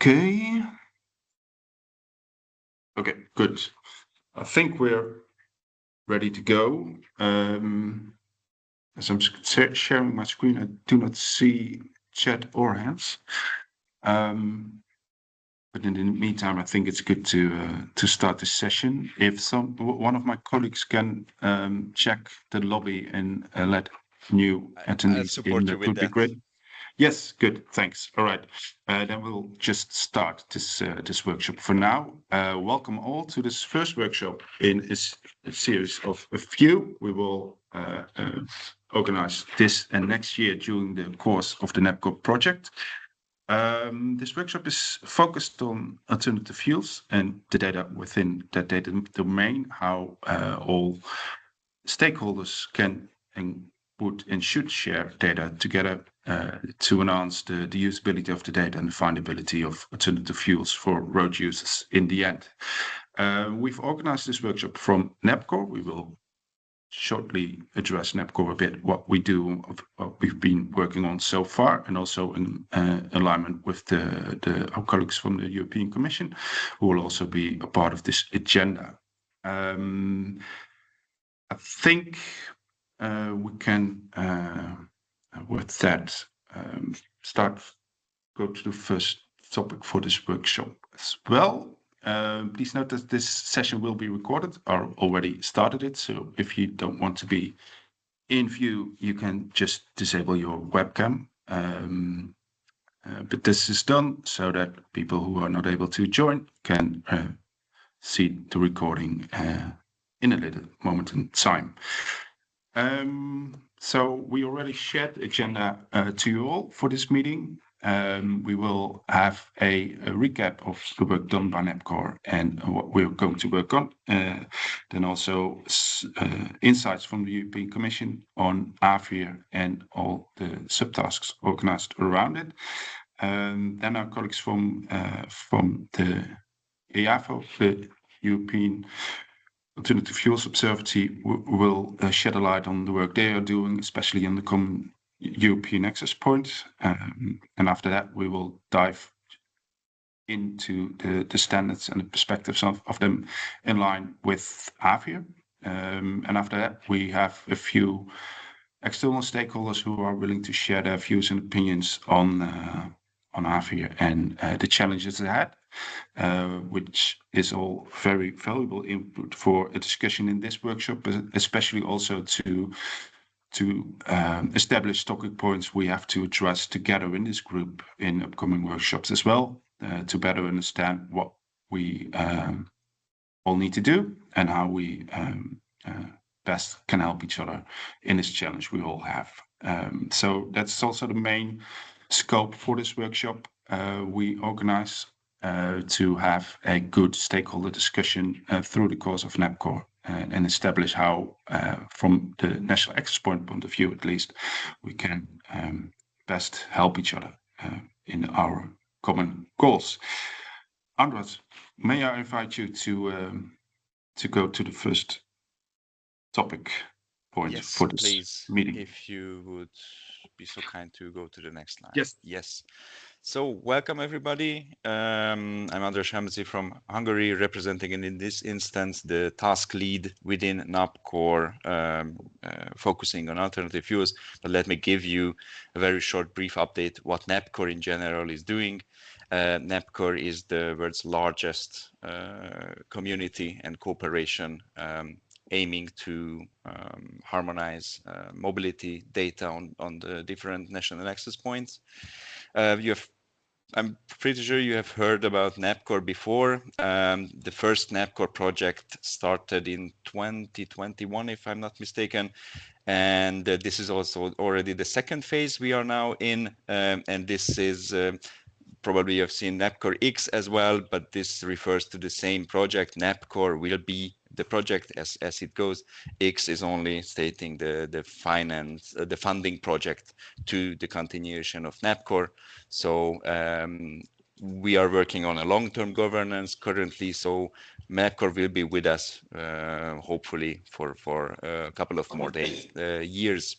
Okay. Okay, good. I think we're ready to go. As I'm sharing my screen, I do not see chat or hands. But in the meantime, I think it's good to start this session. If one of my colleagues can check the lobby and let new attendees in, that would be great. Yes, good, thanks. All right, then we'll just start this workshop. For now, welcome all to this first workshop in a series of a few. We will organize this and next year during the course of the NAPCORE project. This workshop is focused on alternative fuels and the data within that data domain, how all stakeholders can and would and should share data together to enhance the usability of the data and the findability of alternative fuels for road users in the end. We've organized this workshop from NAPCORE. We will shortly address NAPCORE a bit, what we do, what we've been working on so far, and also in alignment with our colleagues from the European Commission, who will also be a part of this agenda. I think we can, with that, go to the first topic for this workshop as well. Please note that this session will be recorded. I already started it, so if you don't want to be in view, you can just disable your webcam. But this is done so that people who are not able to join can see the recording in a little moment in time. So we already shared the agenda to you all for this meeting. We will have a recap of the work done by NAPCORE and what we're going to work on. Then also insights from the European Commission on AFIR and all the subtasks organized around it. Then our colleagues from the EAFO, the European Alternative Fuels Observatory, will shed a light on the work they are doing, especially in the common European access point. And after that, we will dive into the standards and the perspectives of them in line with AFIR. And after that, we have a few external stakeholders who are willing to share their views and opinions on AFIR and the challenges ahead, which is all very valuable input for a discussion in this workshop, but especially also to establish talking points we have to address together in this group in upcoming workshops as well, to better understand what we all need to do and how we best can help each other in this challenge we all have. So that's also the main scope for this workshop. We organize to have a good stakeholder discussion through the course of NAPCORE and establish how, from the national access point of view at least, we can best help each other in our common goals. Andras, may I invite you to go to the first topic point for this meeting? If you would be so kind to go to the next slide. Yes. So welcome everybody. I'm Andras Hamzi from Hungary, representing in this instance the task lead within NAPCORE, focusing on alternative fuels. But let me give you a very short brief update what NAPCORE in general is doing. NAPCORE is the world's largest community and cooperation aiming to harmonize mobility data on the different national access points. I'm pretty sure you have heard about NAPCORE before. The first NAPCORE project started in 2021, if I'm not mistaken. And this is also already the second phase we are now in. And this is probably you've seen NAPCORE X as well, but this refers to the same project. NAPCORE will be the project as it goes. X is only stating the funding project to the continuation of NAPCORE. So we are working on a long-term governance currently. So NAPCORE will be with us hopefully for a couple of more years.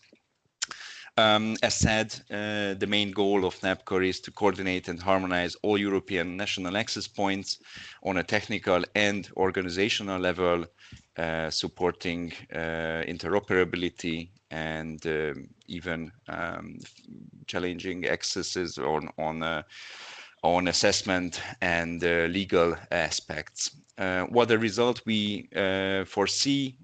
As said, the main goal of NAPCORE is to coordinate and harmonize all European national access points on a technical and organizational level, supporting interoperability and even challenging accesses on assessment and legal aspects. What the result we foresee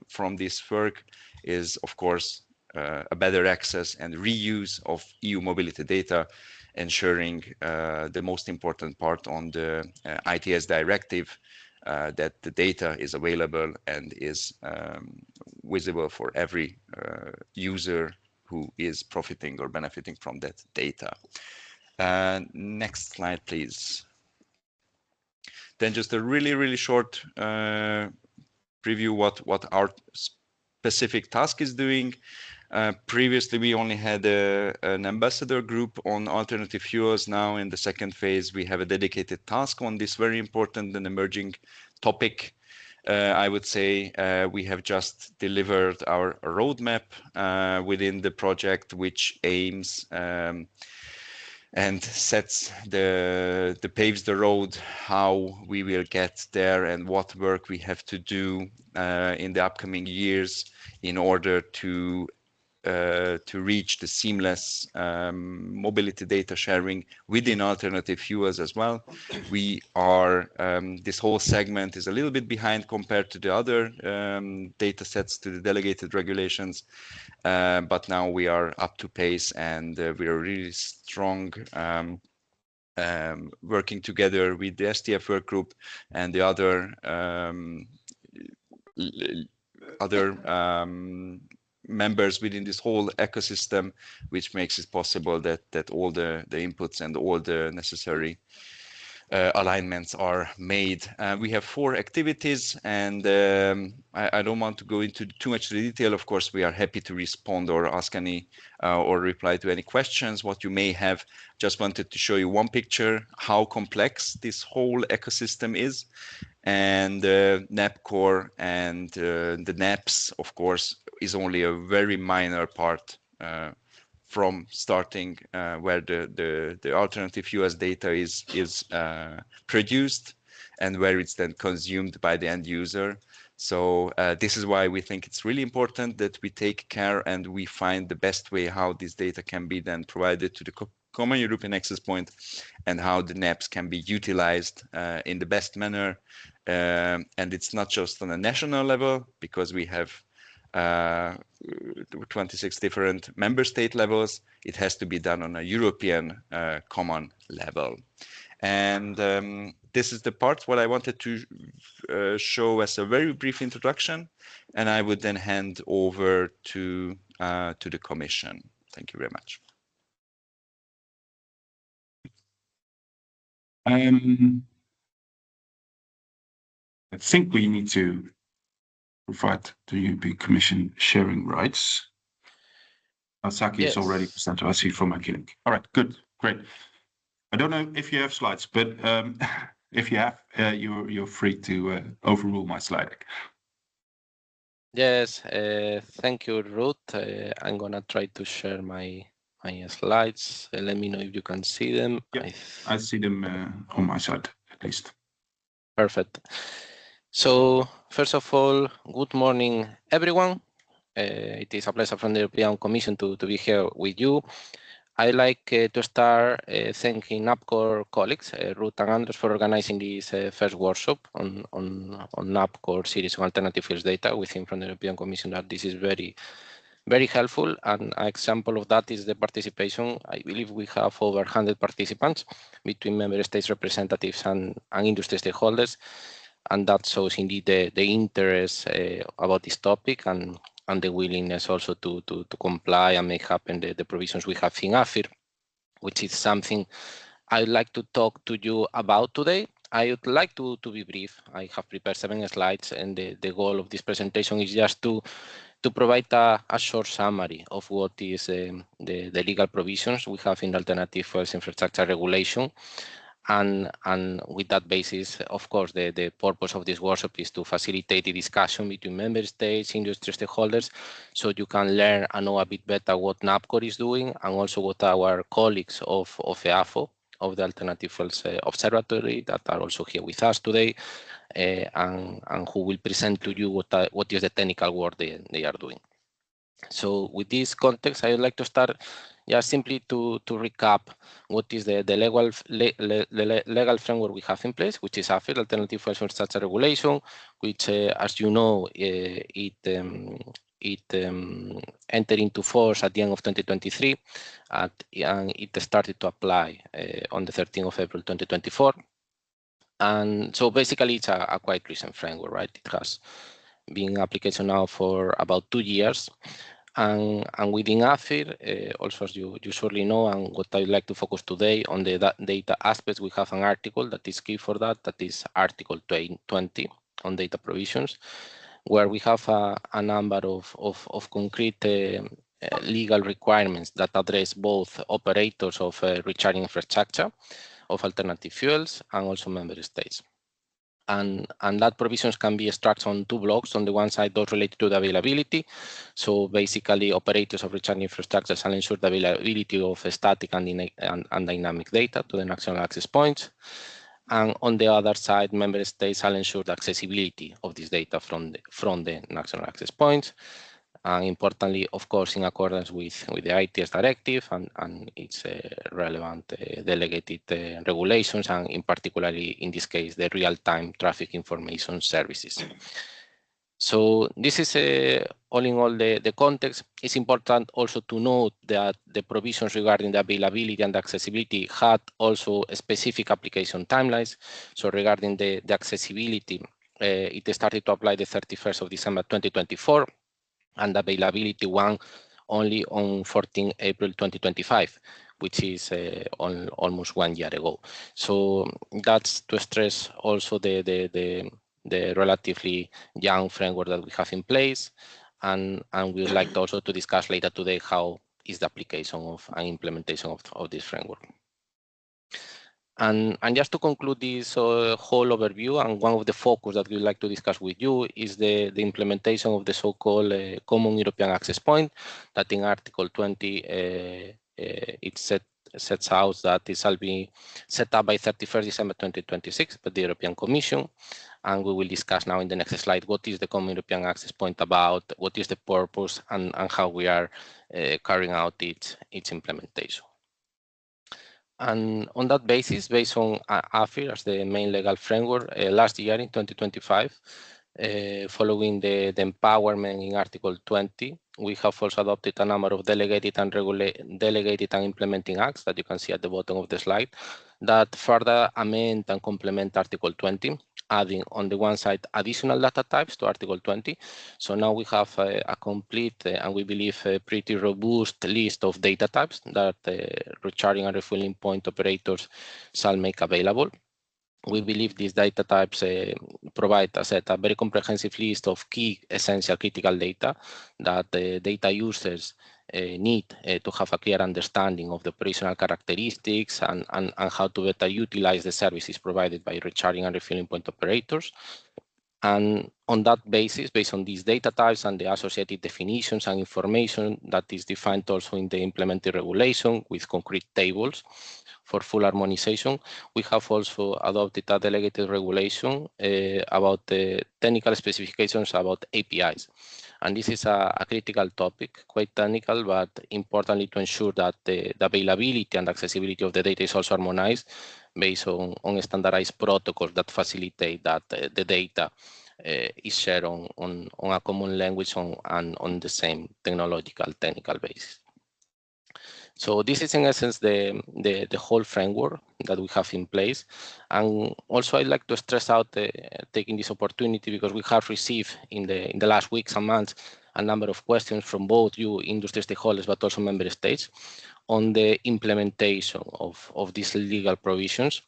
from this work is, of course, a better access and reuse of EU mobility data, ensuring the most important part on the ITS directive, that the data is available and is visible for every user who is profiting or benefiting from that data. Next slide, please. Then just a really short preview what our specific task is doing. Previously, we only had an ambassador group on alternative fuels. Now, in the second phase, we have a dedicated task on this very important and emerging topic. I would say we have just delivered our roadmap within the project, which aims and sets paves the road how we will get there and what work we have to do in the upcoming years in order to reach the seamless mobility data sharing within alternative fuels as well. We are, this whole segment is a little bit behind compared to the other data sets, to the delegated regulations, but now we are up to pace and we are really strong working together with the STF work group and the other members within this whole ecosystem, which makes it possible that all the inputs and all the necessary alignments are made. We have 4 activities, and I don't want to go into too much detail. Of course, we are happy to respond or ask any or reply to any questions what you may have. Just wanted to show you one picture how complex this whole ecosystem is, and NAPCORE and the NAPS, of course, is only a very minor part from starting where the alternative US data is produced and where it's then consumed by the end user. So this is why we think it's really important that we take care and we find the best way how this data can be then provided to the common European access point and how the NAPs can be utilized in the best manner. And it's not just on a national level, because we have 26 different member state levels. It has to be done on a European common level. And this is the part what I wanted to show as a very brief introduction, and I would then hand over to the Commission. Thank you very much. I think we need to provide the European Commission sharing rights. Asaki is already presented, I see from my clinic. All right, good, great. I don't know if you have slides, but if you have, you're free to overrule my slide deck. Yes, thank you, Ruth. I'm gonna try to share my slides. Let me know if you can see them. Yeah, I see them on my side, at least. Perfect. So, first of all, good morning, everyone. It is a pleasure from the European Commission to be here with you. I'd like to start thanking NAPCORE colleagues, Ruth and Anders, for organizing this first workshop on NAPCORE series of alternative fuels data. We think from the European Commission that this is very, very helpful. And an example of that is the participation. I believe we have over 100 participants between member states representatives and industry stakeholders. And that shows indeed the interest about this topic and the willingness also to comply and make happen the provisions we have in AFIR, which is something I'd like to talk to you about today. I would like to be brief. I have prepared 7 slides, and the goal of this presentation is just to provide a short summary of what is the legal provisions we have in the Alternative Fuels Infrastructure Regulation, And with that basis, of course, the purpose of this workshop is to facilitate the discussion between member states, industry stakeholders, so you can learn and know a bit better what NAPCORE is doing, and also what our colleagues of EAFO, of the Alternative Fuels Observatory, that are also here with us today, and who will present to you what is the technical work they are doing. So with this context, I would like to start just simply to recap what is the legal framework we have in place, which is AFIR, Alternative Fuels Infrastructure Regulation, which, as you know, it entered into force at the end of 2023, and it started to apply on the 13th of April 2024. And so basically, it's a quite recent framework, right? It has been in application now for about 2 years. And within AFIR, also as you surely know, and what I'd like to focus today on the data aspects, we have an article that is key for that is Article 20 on data provisions, where we have a number of concrete legal requirements that address both operators of recharging infrastructure of alternative fuels and also member states. And that provisions can be structured on 2 blocks. On the one side, those related to the availability. So basically, operators of recharging infrastructure shall ensure the availability of static and dynamic data to the national access points. And on the other side, member states shall ensure the accessibility of this data from the national access points. And importantly, of course, in accordance with the ITS directive and its relevant delegated regulations, and in particularly in this case, the real-time traffic information services. So this is all in all the context. It's important also to note that the provisions regarding the availability and accessibility had also specific application timelines. So regarding the accessibility, it started to apply the 31st of December 2024, and the availability one only on 14 April 2025, which is almost 1 year ago. So that's to stress also the relatively young framework that we have in place, and we would like also to discuss later today how is the application of and implementation of this framework. And just to conclude this whole overview, and one of the focus that we'd like to discuss with you is the implementation of the so-called Common European Access Point, that in Article 20 it sets out that it shall be set up by 31st December 2026 by the European Commission. And we will discuss now in the next slide what is the Common European Access Point about, what is the purpose, and how we are carrying out its implementation. And on that basis, based on AFIR as the main legal framework, last year in 2025, following the empowerment in Article 20, we have also adopted a number of delegated and implementing acts that you can see at the bottom of the slide that further amend and complement Article 20, adding on the one side additional data types to Article 20. So now we have a complete and we believe a pretty robust list of data types that recharging and refueling point operators shall make available. We believe these data types provide, as I said, a very comprehensive list of key essential critical data that data users need to have a clear understanding of the operational characteristics and how to better utilize the services provided by recharging and refueling point operators. And on that basis, based on these data types and the associated definitions and information that is defined also in the implementing regulation with concrete tables for full harmonization, we have also adopted a delegated regulation about the technical specifications about APIs. And this is a critical topic, quite technical, but importantly to ensure that the availability and accessibility of the data is also harmonized based on standardized protocols that facilitate that the data is shared on a common language and on the same technical basis. So this is in essence the whole framework that we have in place. And also I'd like to stress out taking this opportunity because we have received in the last weeks and months a number of questions from both you industry stakeholders but also member states on the implementation of these legal provisions.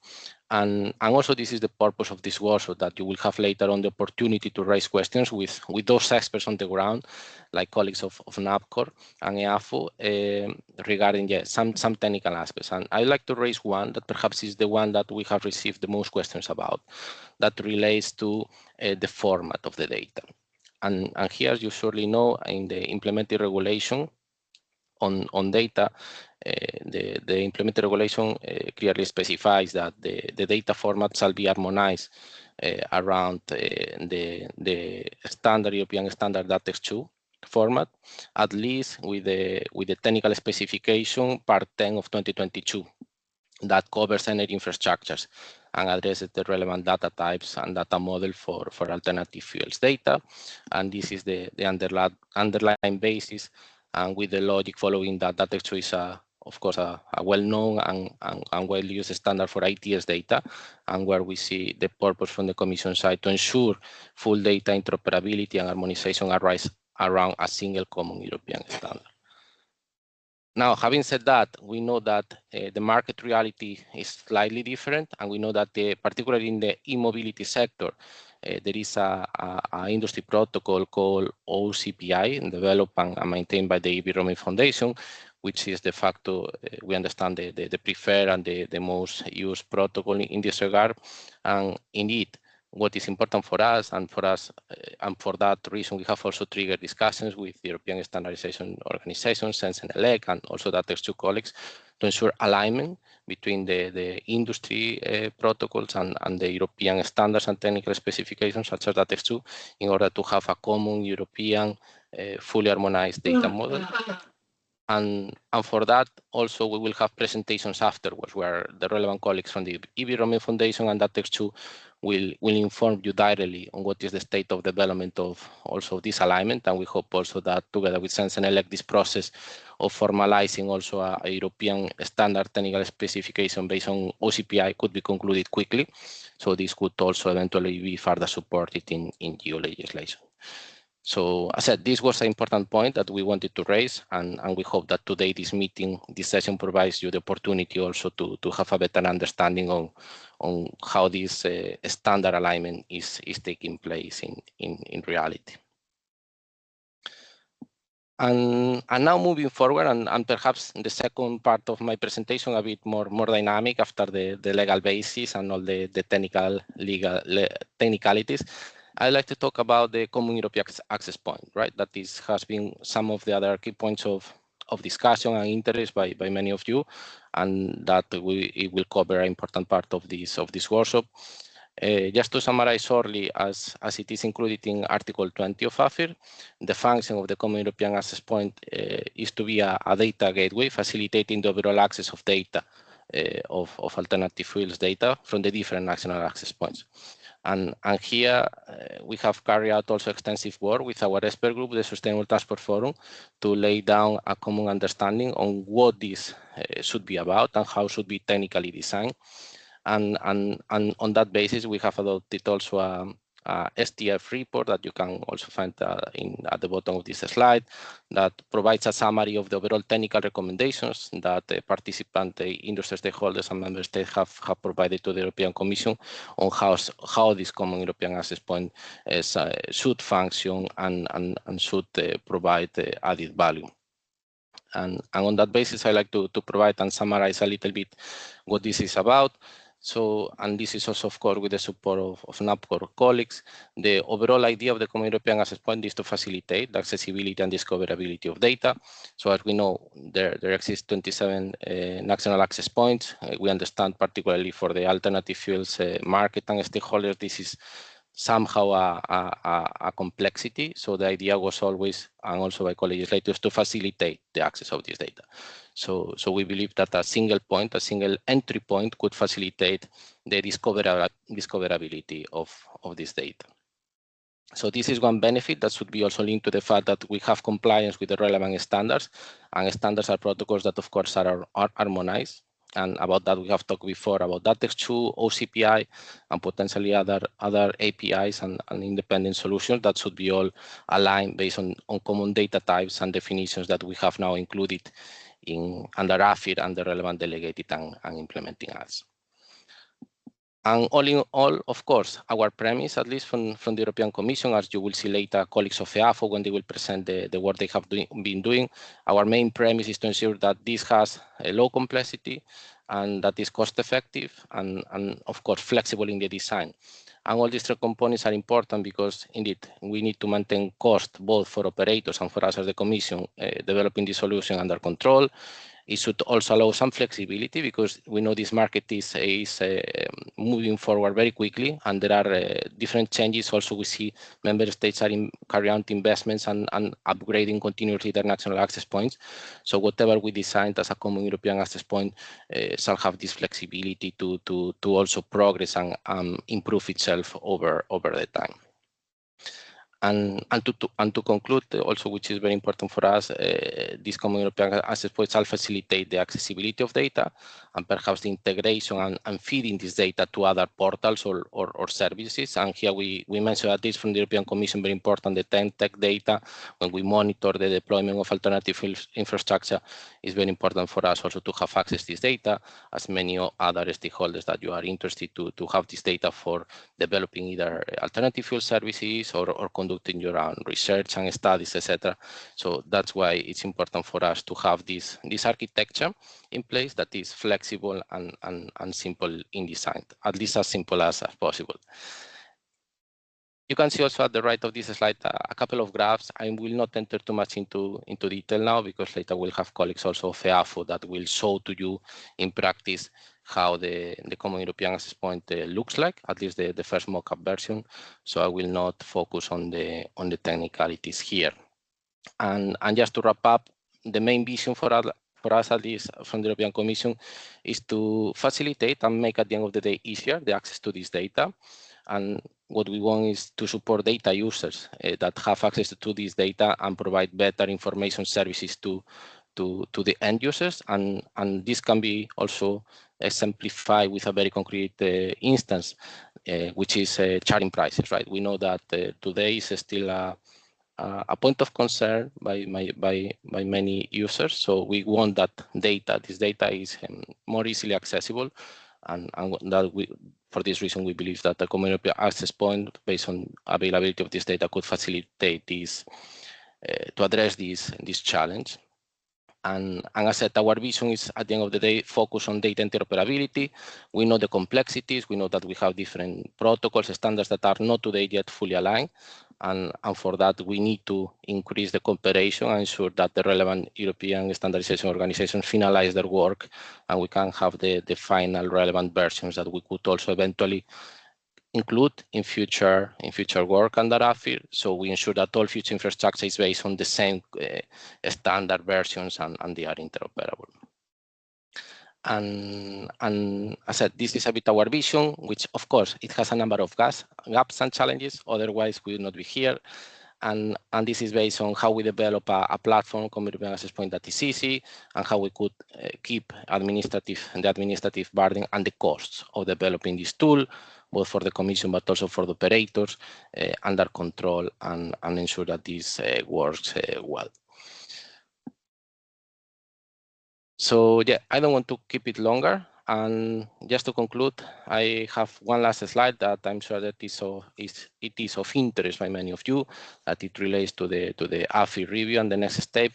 And also this is the purpose of this workshop, that you will have later on the opportunity to raise questions with those experts on the ground, like colleagues of NAPCORE and EAFO, regarding some technical aspects. And I'd like to raise one that perhaps is the one that we have received the most questions about, that relates to the format of the data. And here, as you surely know, in the implementing regulation on data, the implemented regulation clearly specifies that the data format shall be harmonized around the standard European standard DATEXII format, at least with the technical specification part 10 of 2022 that covers energy infrastructures and addresses the relevant data types and data model for alternative fuels data. And this is the underlying basis, and with the logic following that DATEXII is of course a well-known and well-used standard for ITS data, and where we see the purpose from the Commission side to ensure full data interoperability and harmonization arise around a single common European standard. Now, having said that, we know that the market reality is slightly different, and we know that particularly in the e-mobility sector, there is a industry protocol called OCPI, developed and maintained by the EVRoaming Foundation, which is de facto, we understand, the preferred and the most used protocol in this regard. And indeed, what is important for us, and for that reason, we have also triggered discussions with the European Standardization Organization, CENSENELEC, and also DATEXII colleagues to ensure alignment between the industry protocols and the European standards and technical specifications, such as DATEXII, in order to have a common European fully harmonized data model. And for that, also, we will have presentations afterwards where the relevant colleagues from the EVRoaming Foundation and DATEXII will inform you directly on what is the state of development of also this alignment. And we hope also that together with CENSENELEC, this process of formalizing also a European standard technical specification based on OCPI could be concluded quickly. So this could also eventually be further supported in EU legislation. So as I said, this was an important point that we wanted to raise, and we hope that today this session provides you the opportunity also to have a better understanding on how this standard alignment is taking place in reality. And now moving forward, and perhaps the second part of my presentation a bit more dynamic after the legal basis and all the technicalities. I'd like to talk about the Common European Access Point, right? That has been some of the other key points of discussion and interest by many of you, and that it will cover an important part of this workshop. Just to summarize shortly, as it is included in Article 20 of AFIR, the function of the Common European Access Point is to be a data gateway facilitating the overall access of data, of alternative fuels data from the different national access points. And here we have carried out also extensive work with our expert group, the Sustainable Transport Forum, to lay down a common understanding on what this should be about and how should be technically designed. And on that basis, we have adopted also a STF report that you can also find at the bottom of this slide, that provides a summary of the overall technical recommendations that the participant, the industry stakeholders and member states have provided to the European Commission on how this Common European Access Point should function and should provide added value. And on that basis, I like to provide and summarize a little bit what this is about. So, and this is also, of course, with the support of NAPCORE colleagues. The overall idea of the Common European Access Point is to facilitate the accessibility and discoverability of data. So as we know, there exist 27 national access points. We understand, particularly for the alternative fuels market and stakeholders, this is somehow a complexity. So the idea was always, and also by co-legislators, to facilitate the access of this data. So we believe that a single point, a single entry point could facilitate the discoverability of this data. So this is one benefit that should be also linked to the fact that we have compliance with the relevant standards, and standards are protocols that, of course, are harmonized. And about that, we have talked before about DATEXII, OCPI, and potentially other APIs and independent solutions that should be all aligned based on common data types and definitions that we have now included under AFIR and the relevant delegated and implementing acts. And all in all, of course, our premise, at least from the European Commission, as you will see later, colleagues of EAFO, when they will present the work they have been doing, our main premise is to ensure that this has a low complexity and that is cost effective and of course, flexible in the design. And all these three components are important because indeed we need to maintain cost both for operators and for us as the Commission developing the solution under control. It should also allow some flexibility because we know this market is moving forward very quickly, and there are different changes. Also, we see member states are carrying out investments and upgrading continuously their national access points. So whatever we designed as a common European access point shall have this flexibility to also progress and improve itself over the time. And to conclude, also, which is very important for us, this common European access point shall facilitate the accessibility of data and perhaps the integration and feeding this data to other portals or services. And here we mentioned at least from the European Commission, very important, the tech data. When we monitor the deployment of alternative infrastructure, is very important for us also to have access to this data, as many other stakeholders that you are interested to have this data for developing either alternative fuel services or conducting your own research and studies, etc. So that's why it's important for us to have this architecture in place that is flexible and simple in design, at least as simple as possible. You can see also at the right of this slide a couple of graphs. I will not enter too much into detail now because later we'll have colleagues also of EAFO that will show to you in practice how the common European access point looks like, at least the first mock-up version. So I will not focus on the technicalities here. And just to wrap up, the main vision for us, at least from the European Commission, is to facilitate and make at the end of the day easier the access to this data. And what we want is to support data users that have access to this data and provide better information services to the end users. And this can be also exemplified with a very concrete instance, which is charging prices, right? We know that today is still a point of concern by many users. So we want that this data is more easily accessible, and that for this reason, we believe that the common European access point, based on availability of this data, could facilitate this to address this challenge. And as I said, our vision is, at the end of the day, focus on data interoperability. We know the complexities. We know that we have different protocols, standards that are not today yet fully aligned. And for that, we need to increase the cooperation and ensure that the relevant European standardization organizations finalize their work, and we can have the final relevant versions that we could also eventually include in future work under AFIR. So we ensure that all future infrastructure is based on the same standard versions and they are interoperable. And as I said, this is a bit our vision, which of course it has a number of gaps and challenges. Otherwise, we would not be here. And this is based on how we develop a platform, common European access point, that is easy, and how we could keep the administrative burden and the costs of developing this tool, both for the Commission but also for the operators, under control and ensure that this works well. So yeah, I don't want to keep it longer. And just to conclude, I have one last slide that I'm sure that it is of interest by many of you, that it relates to the AFIR review and the next step.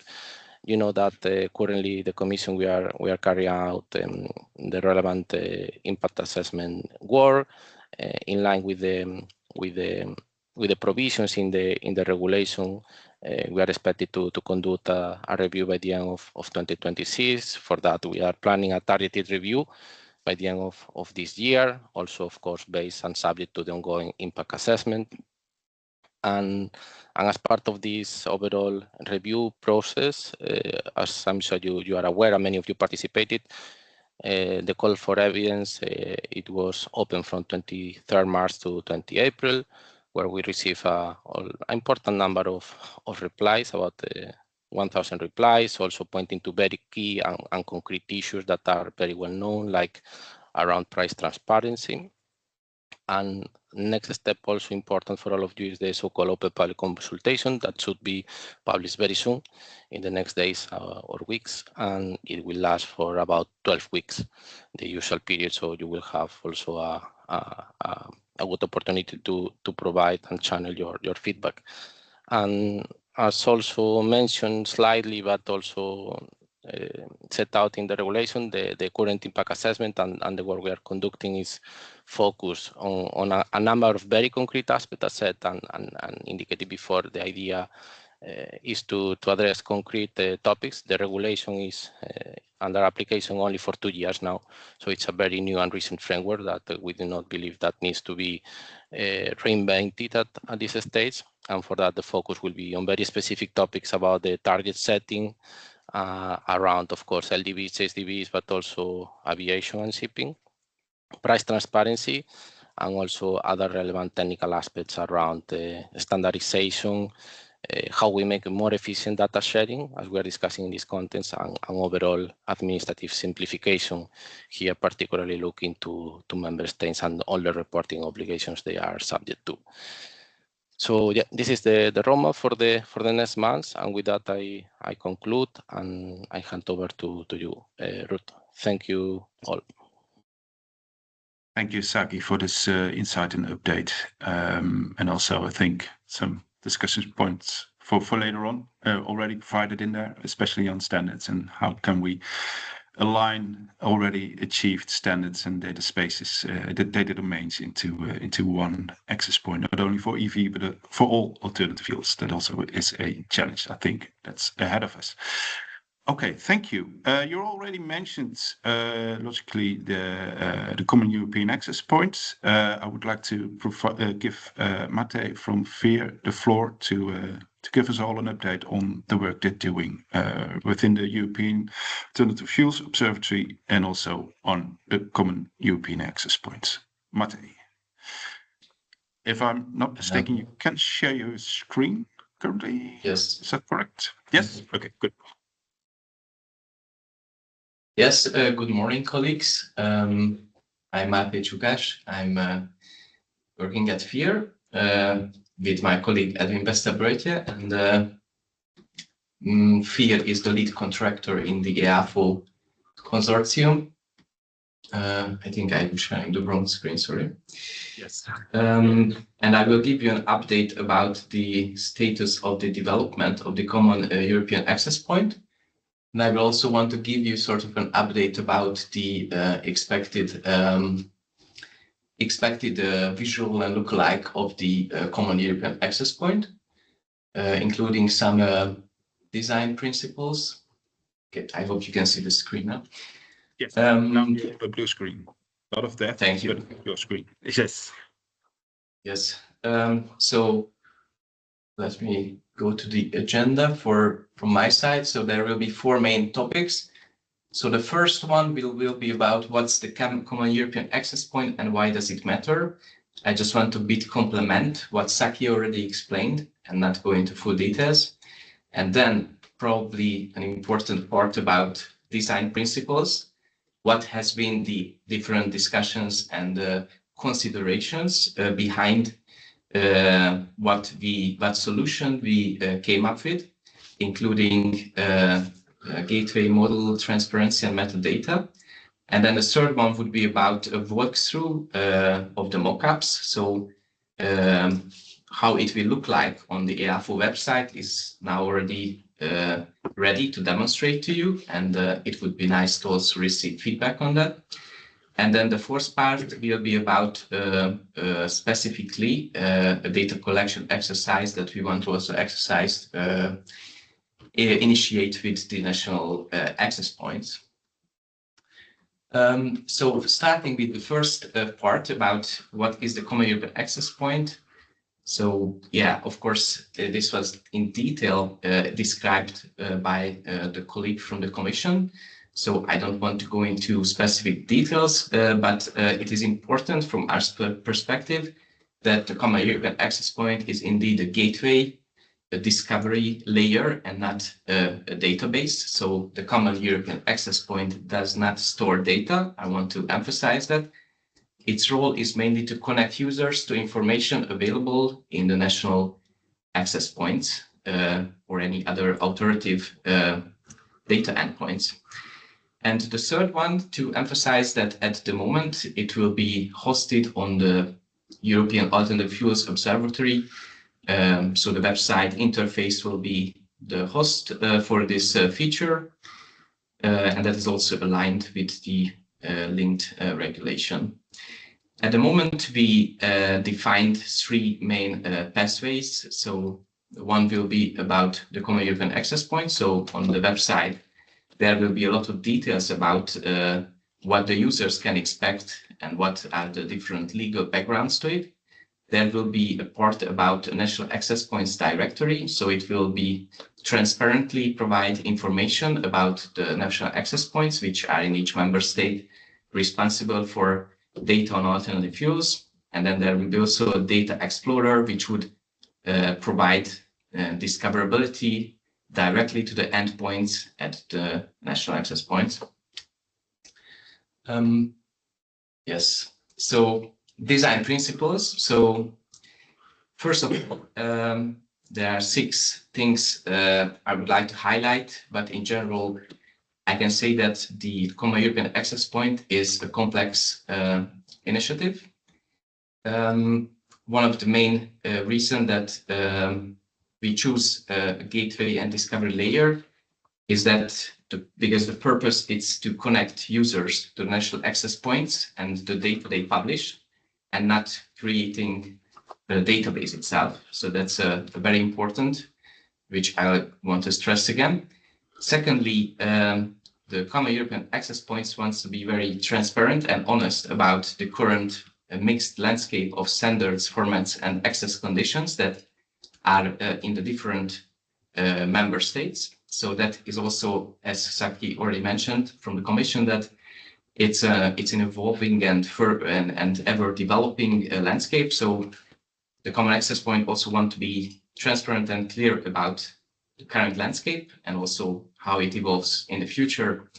You know that currently the Commission we are carrying out the relevant impact assessment work in line with the provisions in the regulation. We are expected to conduct a review by the end of 2026. For that, we are planning a targeted review by the end of this year, also, of course, based and subject to the ongoing impact assessment. And as part of this overall review process, as I'm sure you are aware, and many of you participated, the call for evidence, it was open from 23rd March to 20 April, where we received an important number of replies, about 1,000 replies, also pointing to very key and concrete issues that are very well known, like around price transparency. And next step, also important for all of you, is the so-called open public consultation that should be published very soon, in the next days or weeks, and it will last for about 12 weeks, the usual period. So you will have also a a good opportunity to provide and channel your feedback. And as also mentioned slightly, but also set out in the regulation, the current impact assessment and the work we are conducting is focused on a number of very concrete aspects, as said and indicated before. The idea is to address concrete topics. The regulation is under application only for 2 years now, so it's a very new and recent framework that we do not believe that needs to be reinvented at this stage. And for that, the focus will be on very specific topics about the target setting, around, of course, LDVs, SDVs, but also aviation and shipping, price transparency, and also other relevant technical aspects around standardization, how we make more efficient data sharing, as we are discussing in these contents, and overall administrative simplification, here particularly looking to member states and all the reporting obligations they are subject to. So yeah, this is the roadmap for the next months, and with that I conclude and I hand over to you, Ruth. Thank you all. Thank you, Saki, for this insight and update, and also I think some discussion points for later on already provided in there, especially on standards and how can we align already achieved standards and data spaces, the data domains into one access point, not only for EV, but for all alternative fuels. That also is a challenge, I think, that's ahead of us. Okay, thank you. You already mentioned logically the common European access points. I would like to give Mate from FIER the floor to give us all an update on the work they're doing within the European Alternative Fuels Observatory and also on the common European access points. Mate, if I'm not mistaken, you can share your screen currently? Yes. Is that correct? Yes? Okay, good. Yes, good morning, colleagues. I'm Mate Csukas. I'm working at FIER with my colleague Edwin Besta-Breutje, and FIER is the lead contractor in the EAFO consortium. I think I'm sharing the wrong screen, sorry. Yes. And I will give you an update about the status of the development of the Common European Access Point. And I will also want to give you sort of an update about the expected visual and look-alike of the Common European Access Point, including some design principles. Okay, I hope you can see the screen now. Yes, now the blue screen. A lot of that. Thank you. But your screen. Yes. Yes. So let me go to the agenda from my side. So there will be 4 main topics. So the first one will be about what's the Common European Access Point and why does it matter. I just want to complement what Saki already explained and not go into full details. And then probably an important part about design principles. What has been the different discussions and considerations behind what solution we came up with, including gateway model, transparency, and metadata. And then the third one would be about a walkthrough of the mockups. So how it will look like on the EAFO website is now already ready to demonstrate to you, and it would be nice to also receive feedback on that. And then the fourth part will be about specifically a data collection exercise that we want to also initiate with the national access points. So starting with the first part about what is the Common European Access Point. So yeah, of course, this was in detail described by the colleague from the Commission. So I don't want to go into specific details, but it is important from our perspective that the Common European Access Point is indeed a gateway, a discovery layer, and not a database. So the Common European Access Point does not store data. I want to emphasize that. Its role is mainly to connect users to information available in the national access points or any other alternative data endpoints. And the third one, to emphasize that at the moment it will be hosted on the European Alternative Fuels Observatory. So the website interface will be the host for this feature. And that is also aligned with the linked regulation. At the moment, we defined three main pathways. So one will be about the Common European Access Point. So on the website, there will be a lot of details about what the users can expect and what are the different legal backgrounds to it. There will be a part about the National Access Points Directory. So it will be transparently provide information about the national access points, which are in each member state responsible for data on alternative fuels. And then there will be also a data explorer, which would provide discoverability directly to the endpoints at the national access points. Yes, so design principles. So first of all, there are 6 things I would like to highlight, but in general, I can say that the Common European Access Point is a complex initiative. One of the main reasons that we choose a gateway and discovery layer is that because the purpose is to connect users to national access points and the data they publish, and not creating the database itself. So that's a very important, which I want to stress again. Secondly, the Common European Access Points wants to be very transparent and honest about the current mixed landscape of standards, formats, and access conditions that are in the different member states. So that is also, as Saki already mentioned from the Commission, that it's an evolving and ever developing landscape. So the Common Access Point also want to be transparent and clear about the current landscape and also how it evolves in the future.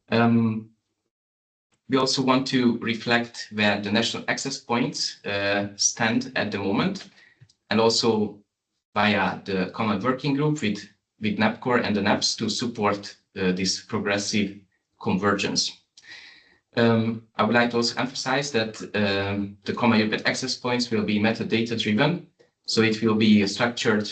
We also want to reflect where the national access points stand at the moment, and also via the common working group with NAPCORE and the NAPS to support this progressive convergence. I would like to also emphasize that the Common European Access Points will be metadata driven. So it will be a structured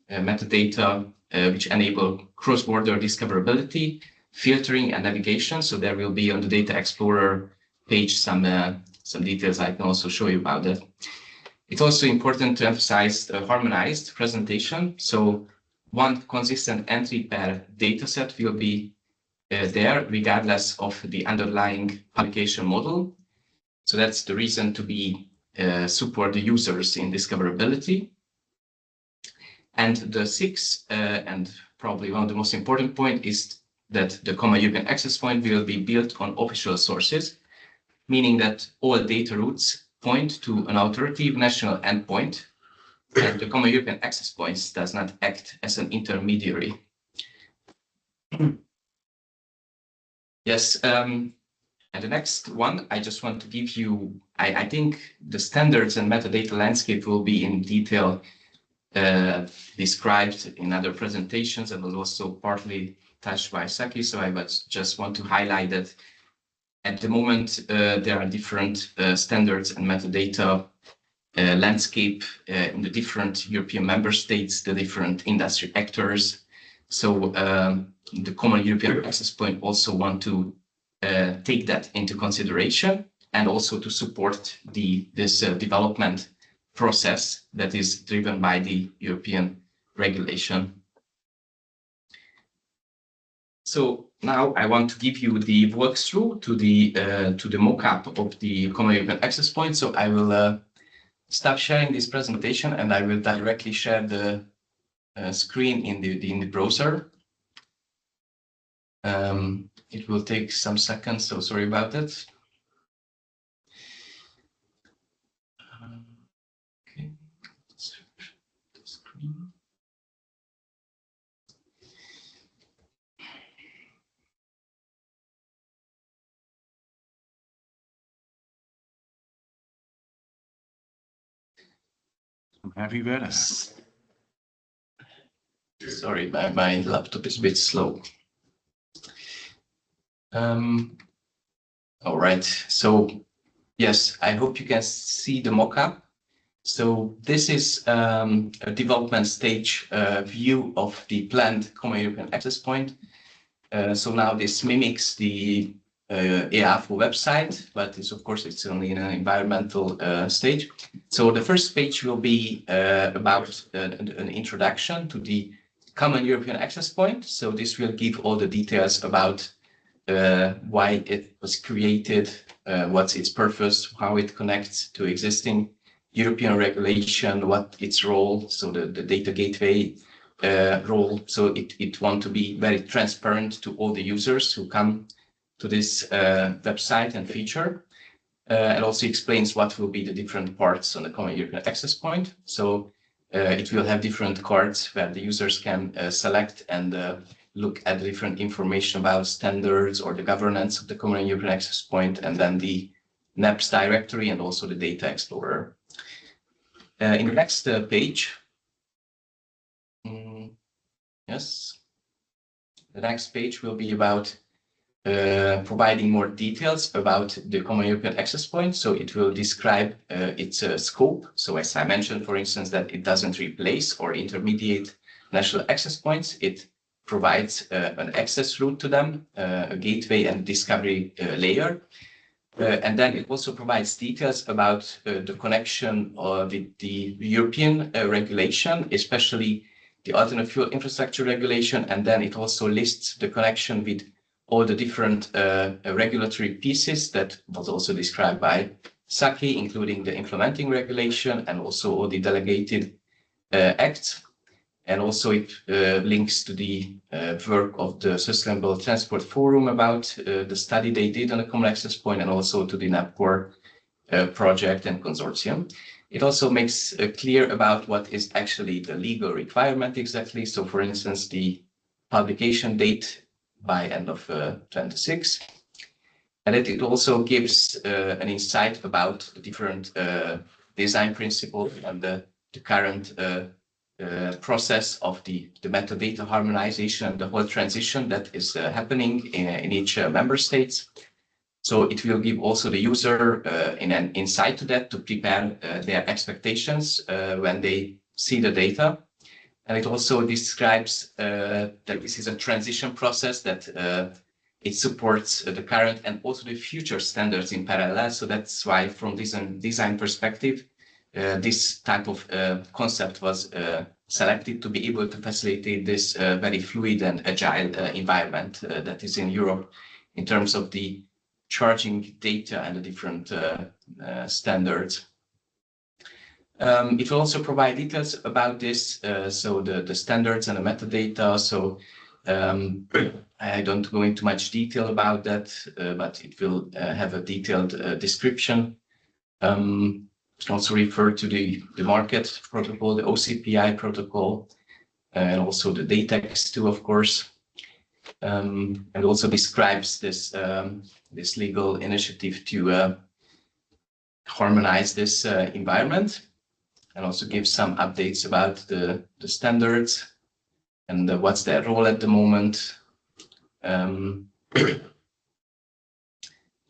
metadata which enable cross-border discoverability, filtering, and navigation. So there will be on the Data Explorer page some details I can also show you about that. It's also important to emphasize the harmonized presentation. So one consistent entry per dataset will be there regardless of the underlying publication model. So that's the reason to be support the users in discoverability. And the 6th and probably one of the most important point is that the Common European Access Point will be built on official sources, meaning that all data routes point to an authoritative national endpoint, and the Common European Access Points does not act as an intermediary. Yes, and the next one, I just want to give you, I think the standards and metadata landscape will be in detail described in other presentations and will also partly touched by Saki. So I just want to highlight that at the moment, there are different standards and metadata landscape in the different European member states, the different industry actors. So the Common European Access Point also want to take that into consideration and also to support this development process that is driven by the European regulation. So now I want to give you the walkthrough to the mock-up of the Common European Access Point. So I will stop sharing this presentation and I will directly share the screen in the browser. It will take some seconds, so sorry about that. Okay, let's share the screen. Heavy weather. Sorry, my laptop is a bit slow. All right. So yes, I hope you can see the mock-up. So this is a development stage view of the planned Common European Access Point. So now this mimics the EAFO website, but of course it's only in an environmental stage. So the first page will be about an introduction to the Common European Access Point. So this will give all the details about why it was created, what's its purpose, how it connects to existing European regulation, what its role, so the data gateway role. So it want to be very transparent to all the users who come to this website and feature. It also explains what will be the different parts on the Common European Access Point. So it will have different cards where the users can select and look at the different information about standards or the governance of the Common European Access Point, and then the NAPS directory and also the Data Explorer. In the next page, yes, the next page will be about providing more details about the Common European Access Point. So it will describe its scope. So as I mentioned, for instance, that it doesn't replace or intermediate national access points. It provides an access route to them, a gateway and discovery layer. And then it also provides details about the connection with the European regulation, especially the alternate fuel infrastructure regulation. And then it also lists the connection with all the different regulatory pieces that was also described by Saki, including the implementing regulation and also all the delegated acts. And also it links to the work of the Sustainable Transport Forum about the study they did on the Common Access Point, and also to the NAPCORE project and consortium. It also makes clear about what is actually the legal requirement exactly. So for instance, the publication date by end of 26. And it also gives an insight about the different design principles and the current process of the metadata harmonization and the whole transition that is happening in each member states. So it will give also the user an insight to that to prepare their expectations when they see the data. And it also describes that this is a transition process, that it supports the current and also the future standards in parallel. So that's why from this design perspective, this type of concept was selected to be able to facilitate this very fluid and agile environment that is in Europe in terms of the charging data and the different standards. It will also provide details about this, so the standards and the metadata. So I don't go into much detail about that, but it will have a detailed description. Also refer to the market protocol, the OCPI protocol, and also the DATEXII, of course. And also describes this this legal initiative to harmonize this environment, and also gives some updates about the standards and what's their role at the moment.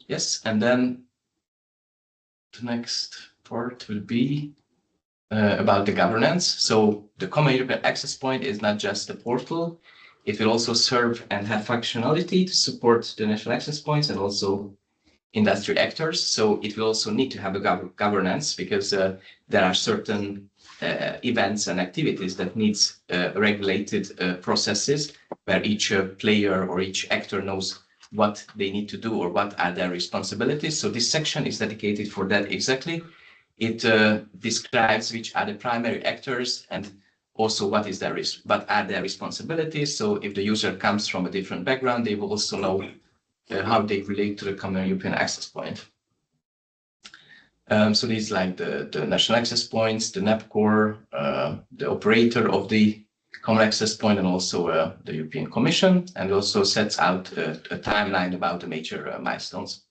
Yes, and then the next part will be about the governance. So the Common European Access Point is not just a portal. It will also serve and have functionality to support the national access points and also industry actors. So it will also need to have a governance, because there are certain events and activities that needs regulated processes where each player or each actor knows what they need to do or what are their responsibilities. So this section is dedicated for that exactly. It describes which are the primary actors and also what are their responsibilities. So if the user comes from a different background, they will also know how they relate to the Common European Access Point. So these like the national access points, the NAPCORE, the operator of the Common Access Point, and also the European Commission, and also sets out a timeline about the major milestones.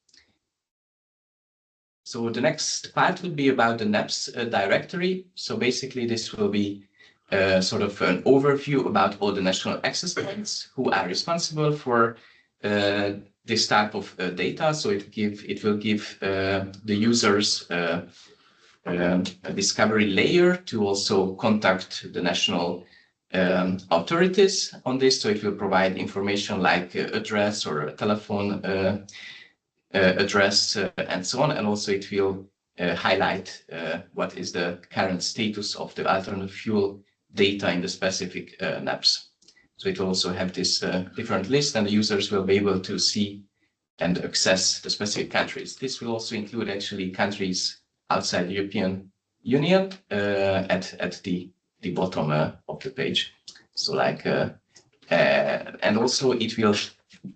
So the next part would be about the NAPS directory. So basically this will be sort of an overview about all the national access points, who are responsible for this type of data. So it will give the users a discovery layer to also contact the national authorities on this. So it will provide information like address or a telephone address and so on. And also it will highlight what is the current status of the alternative fuel data in the specific NAPs. So it will also have this different list, and the users will be able to see and access the specific countries. This will also include actually countries outside the European Union at the bottom of the page. So like, and also it will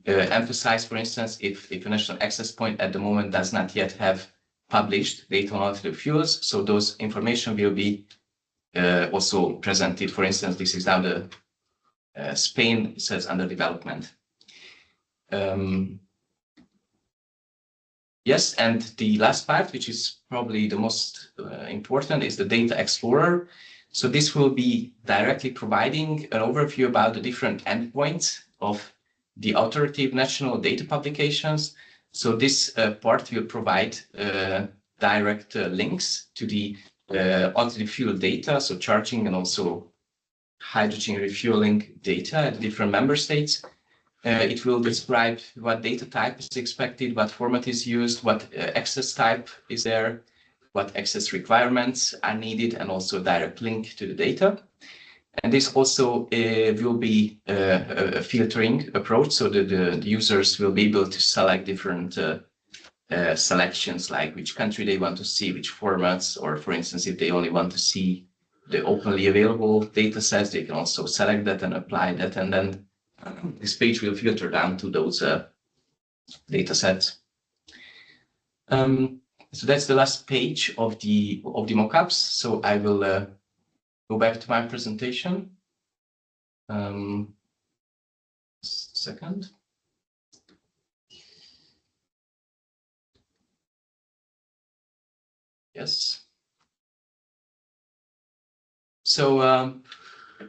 emphasize, for instance, if a national access point at the moment does not yet have published data on alternative fuels, so those information will be also presented. For instance, this is now the Spain says under development. Yes, and the last part, which is probably the most important, is the Data Explorer. So this will be directly providing an overview about the different endpoints of the authoritative national data publications. So this part will provide direct links to the alternative fuel data, so charging and also hydrogen refueling data at different member states. It will describe what data type is expected, what format is used, what access type is there, what access requirements are needed, and also a direct link to the data. And this also will be a filtering approach, so that the users will be able to select different selections, like which country they want to see, which formats, or for instance, if they only want to see the openly available data sets, they can also select that and apply that, and then this page will filter down to those data sets. So that's the last page of the mockups. So I will go back to my presentation. Second. Yes. So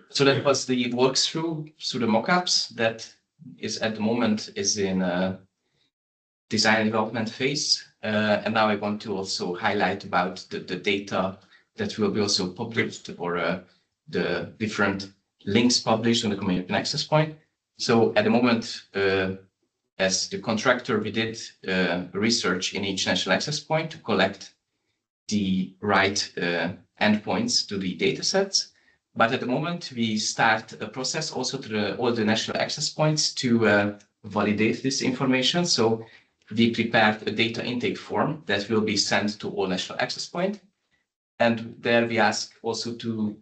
so that was the walkthrough through the mockups that is at the moment is in design and development phase. And now I want to also highlight about the data that will be also published, or the different links published on the Common European Access Point. So at the moment, as the contractor, we did research in each national access point to collect the right endpoints to the data sets. But at the moment, we start a process also to all the national access points to validate this information. So we prepared a data intake form that will be sent to all national access points. And there we ask also to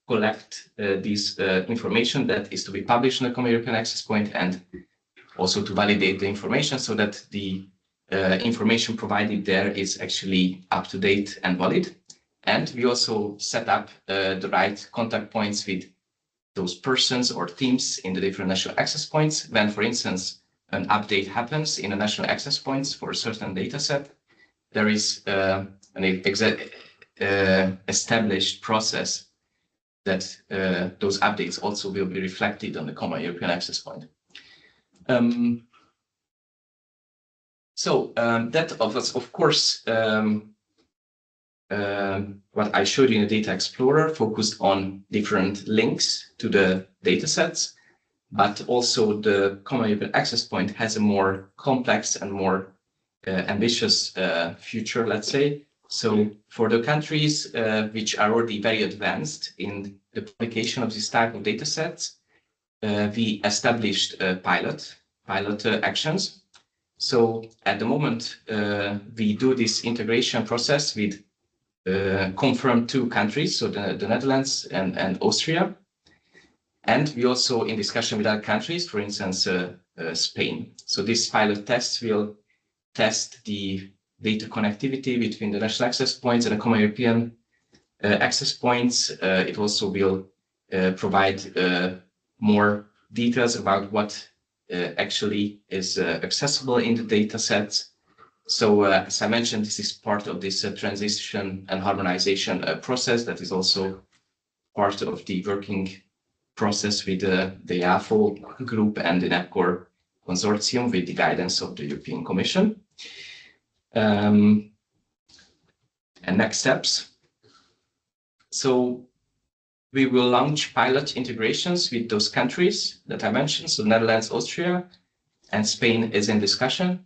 collect this information that is to be published on the Common European Access Point, and also to validate the information so that the information provided there is actually up to date and valid. And we also set up the right contact points with those persons or teams in the different national access points. When, for instance, an update happens in a national access points for a certain data set, there is an established process that those updates also will be reflected on the Common European Access Point. That was, of course, what I showed you in the Data Explorer, focused on different links to the data sets, but also the Common European Access Point has a more complex and more ambitious future, let's say. So for the countries which are already very advanced in the publication of this type of data sets, we established pilot actions. So at the moment, we do this integration process with confirmed 2 countries, so the Netherlands and Austria. And we also in discussion with other countries, for instance, Spain. So this pilot test will test the data connectivity between the national access points and the Common European access points. It also will provide more details about what actually is accessible in the data sets. So as I mentioned, this is part of this transition and harmonization process that is also part of the working process with the EAFO group and the NAPCORE consortium with the guidance of the European Commission. And next steps. So we will launch pilot integrations with those countries that I mentioned. So Netherlands, Austria, and Spain is in discussion.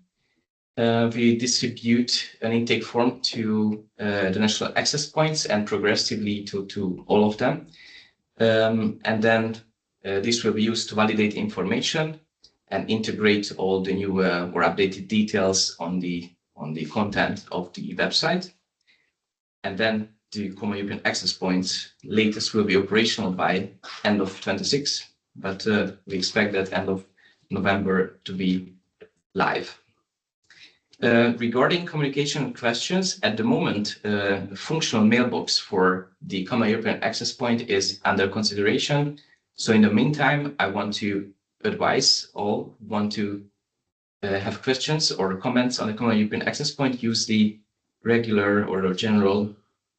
We distribute an intake form to the national access points and progressively to all of them. And then this will be used to validate information and integrate all the new or updated details on the content of the website. And then the Common European Access Points latest will be operational by end of 26, but we expect that end of November to be live. Regarding communication questions, at the moment, the functional mailbox for the Common European Access Point is under consideration. So in the meantime, I want to advise all who want to have questions or comments on the Common European Access Point, use the regular or general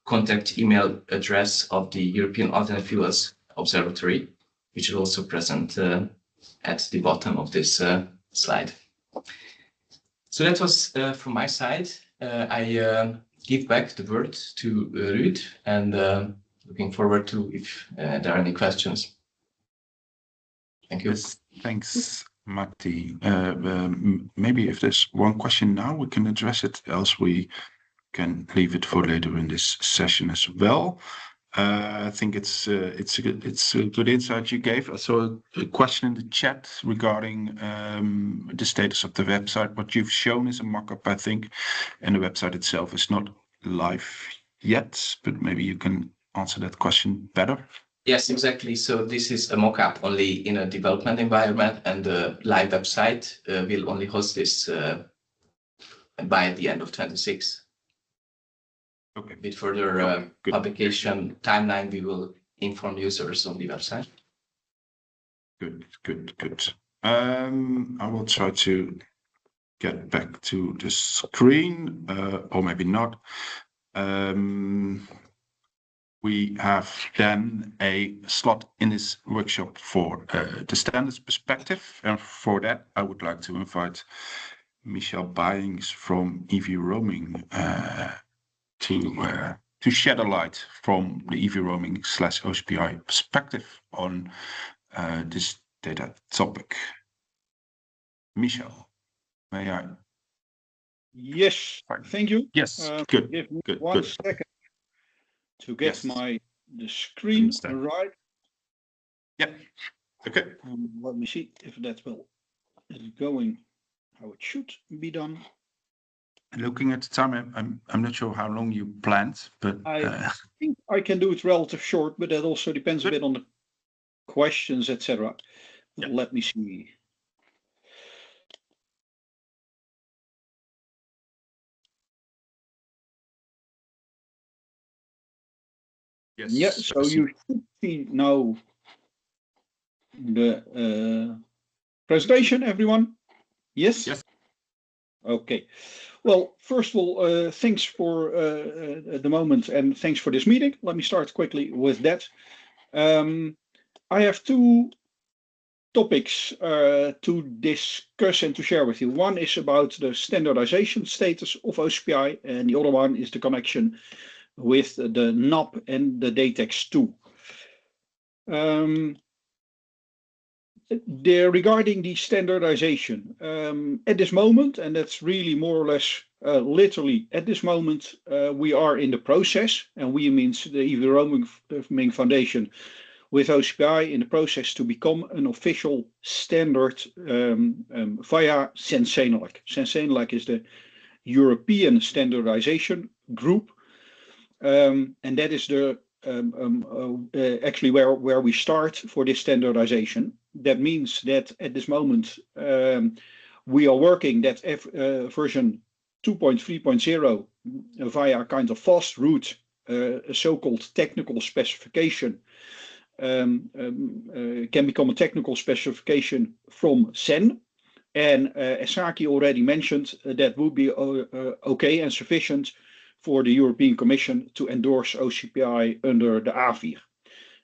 contact email address of the European Alternate Fuels Observatory, which is also present at the bottom of this slide. So that was from my side. I give back the word to Ruud, and looking forward to if there are any questions. Thank you. Yes, thanks, Matti. Maybe if there's one question now, we can address it, else we can leave it for later in this session as well. I think it's a good insight you gave. I saw a question in the chat regarding the status of the website. What you've shown is a mock-up, I think, and the website itself is not live yet, but maybe you can answer that question better. Yes, exactly. So this is a mock-up only in a development environment, and the live website will only host this by the end of 26. Okay. With further publication timeline, we will inform users on the website. Good. I will try to get back to the screen, or maybe not. We have then a slot in this workshop for the standards perspective, and for that, I would like to invite Michel Byings from EVRoaming to shed a light from the EVRoaming/OCPI perspective on this data topic. Michel, may I? Yes, thank you. Yes, good. Give me good. one second to get the screen right. Yeah. Okay. Let me see if that is going how it should be done. Looking at the time, I'm not sure how long you planned, but I think I can do it relatively short, but that also depends a bit on the questions, etc. Yeah. Let me see. Yes. Yeah, so you should see now the presentation, everyone. Yes? Yes. Okay. Well, first of all, thanks for the moment and thanks for this meeting. Let me start quickly with that. I have two topics to discuss and to share with you. One is about the standardization status of OCPI, and the other one is the connection with the NAP and the DATEXII. Regarding the standardization, at this moment, and that's really more or less literally at this moment, we are in the process, and we means the EVRoaming Foundation with OCPI in the process to become an official standard via CEN-CENELEC. CEN-CENELEC is the European standardization group, and that is the actually where we start for this standardization. That means that at this moment we are working that version 2.3.0 via a kind of fast route, a so-called technical specification can become a technical specification from CEN. And as Saki already mentioned, that would be okay and sufficient for the European Commission to endorse OCPI under the AFIR.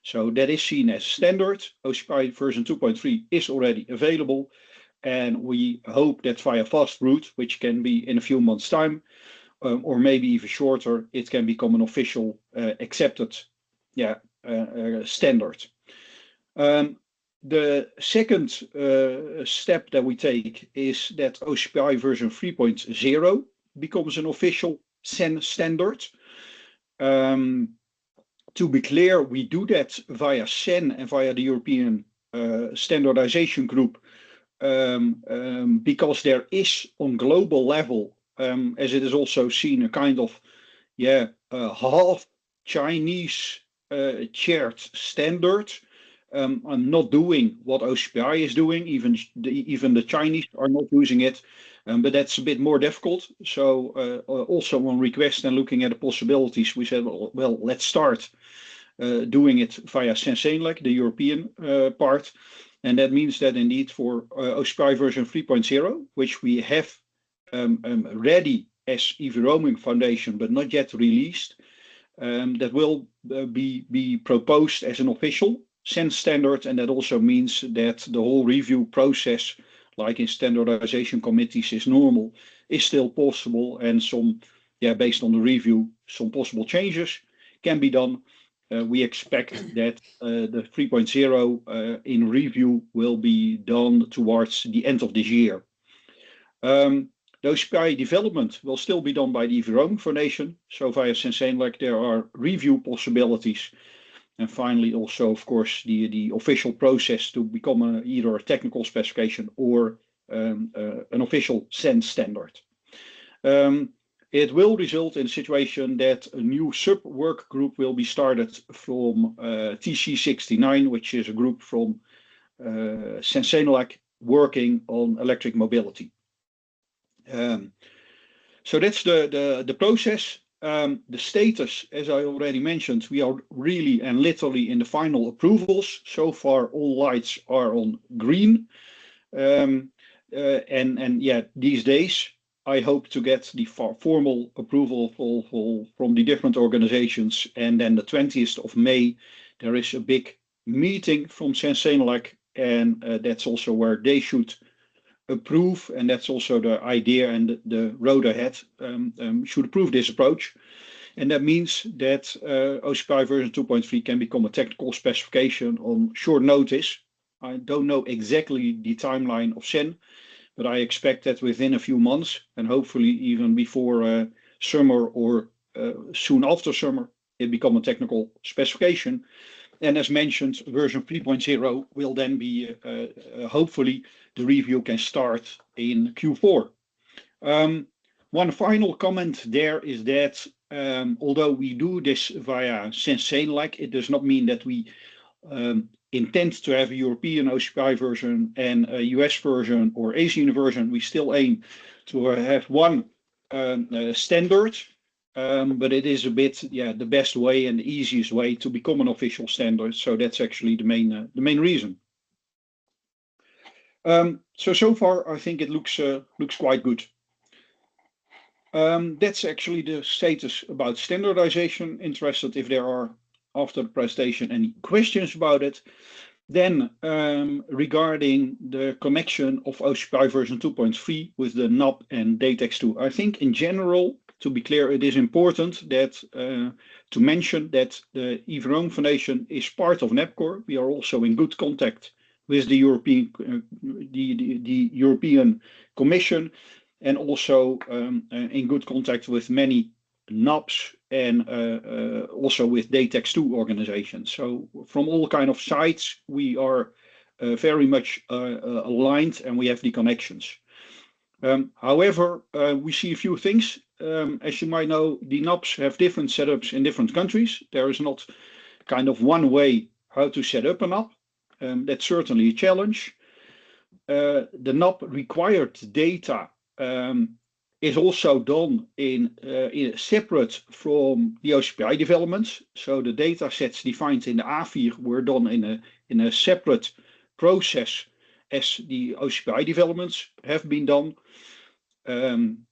So that is seen as standard. OCPI version 2.3 is already available. And we hope that via fast route, which can be in a few months' time, or maybe even shorter, it can become an official accepted standard. The second step that we take is that OCPI version 3.0 becomes an official CEN standard. To be clear, we do that via CEN and via the European Standardization Group because there is on global level, as it is also seen, a kind of half Chinese chaired standard. I'm not doing what OCPI is doing. Even the Chinese are not using it, but that's a bit more difficult. So also on request and looking at the possibilities, we said, well, let's start doing it via CEN-CENELEC, the European part. And that means that indeed for OCPI version 3.0, which we have ready as EVRoaming Foundation, but not yet released, that will be proposed as an official CEN standard. And that also means that the whole review process, like in standardization committees is normal, is still possible. And some, based on the review, some possible changes can be done. We expect that the 3.0 in review will be done towards the end of this year. The OCPI development will still be done by the EVRoaming Foundation. So via CEN-CENELEC, there are review possibilities. And finally, also, of course, the official process to become either a technical specification or an official CEN standard. It will result in a situation that a new sub-work group will be started from TC69, which is a group from CEN-CENELEC working on electric mobility. So that's the process. The status, as I already mentioned, we are really and literally in the final approvals. So far, all lights are on green. These days, I hope to get the formal approval from the different organizations. And then the 20th of May, there is a big meeting from CEN-CENELEC, and that's also where they should approve. And that's also the idea, and the road ahead should approve this approach. And that means that OCPI version 2.3 can become a technical specification on short notice. I don't know exactly the timeline of CEN, but I expect that within a few months, and hopefully even before summer or soon after summer, it become a technical specification. And as mentioned, version 3.0 will then be, hopefully, the review can start in Q4. One final comment there is that although we do this via CEN-CENELEC, it does not mean that we intend to have a European OCPI version and a US version or Asian version. We still aim to have one standard, but it is a bit, the best way and the easiest way to become an official standard. So that's actually the main reason. So far, I think it looks quite good. That's actually the status about standardization. Interested if there are, after the presentation, any questions about it. Then regarding the connection of OCPI version 2.3 with the NAP and DATEXII, I think in general, to be clear, it is important that to mention that the EVRoaming Foundation is part of NAPCORE. We are also in good contact with the European Commission, and also in good contact with many NAPs and also with DATEXII organizations. So from all kind of sides, we are very much aligned, and we have the connections. However, we see a few things. As you might know, the NAPs have different setups in different countries. There is not kind of one way how to set up a NAP. That's certainly a challenge. The NAP required data is also done in separate from the OCPI developments. So the data sets defined in the AFIR were done in a separate process as the OCPI developments have been done.